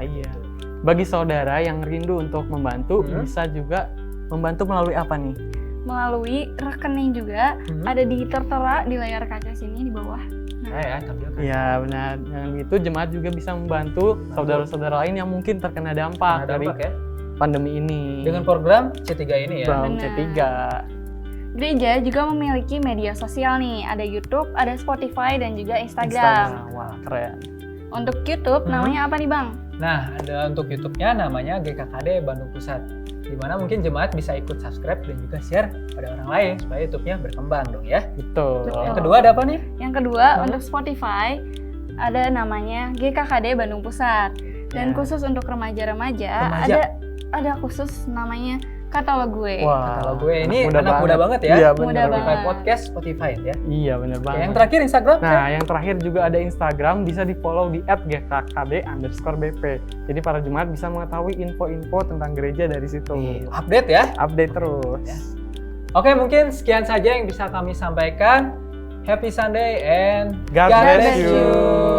[SPEAKER 2] Iya. Bagi saudara yang rindu untuk membantu, bisa juga membantu melalui apa nih?
[SPEAKER 3] Melalui rekening juga, ada tertera di layar kaca sini di bawah.
[SPEAKER 1] Ya, tampilkan.
[SPEAKER 2] Iya benar. Dengan itu jemaat juga bisa membantu saudara-saudara lain yang mungkin terkena dampak dari
[SPEAKER 1] ya.
[SPEAKER 2] pandemi ini.
[SPEAKER 1] Dengan program C3 ini ya.
[SPEAKER 2] program
[SPEAKER 3] Benar.
[SPEAKER 2] C3.
[SPEAKER 3] Gereja juga memiliki media sosial nih, ada YouTube, ada Spotify, dan juga Instagram.
[SPEAKER 2] Wah, keren.
[SPEAKER 3] Untuk YouTube, namanya apa nih Bang?
[SPEAKER 1] Nah, ada untuk YouTube-nya namanya GKKD Bandung Pusat. Di mana mungkin jemaat bisa ikut subscribe dan juga share pada orang lain supaya YouTube-nya berkembang dong ya.
[SPEAKER 2] Betul.
[SPEAKER 1] Yang kedua ada apa nih?
[SPEAKER 3] Yang kedua, untuk Spotify, ada namanya GKKD Bandung Pusat. Dan
[SPEAKER 1] Ya.
[SPEAKER 3] khusus untuk remaja-remaja,
[SPEAKER 1] Remaja.
[SPEAKER 3] ada khusus namanya Katalog Gue.
[SPEAKER 2] Wah,
[SPEAKER 1] Kalau gue ini anak muda banget ya.
[SPEAKER 2] Iya,
[SPEAKER 3] Muda
[SPEAKER 2] bener.
[SPEAKER 3] banget.
[SPEAKER 1] Spotify Podcast, Spotify ya.
[SPEAKER 2] Iya, bener
[SPEAKER 1] Oke,
[SPEAKER 2] banget.
[SPEAKER 1] yang terakhir Instagram.
[SPEAKER 2] Nah, yang terakhir juga ada Instagram, bisa di-follow di @gkkd_bp. Jadi para jemaat bisa mengetahui info-info tentang gereja dari situ.
[SPEAKER 1] Update ya.
[SPEAKER 2] Update terus.
[SPEAKER 1] Ya. Oke, mungkin sekian saja yang bisa kami sampaikan. Happy Sunday and
[SPEAKER 2] God bless you.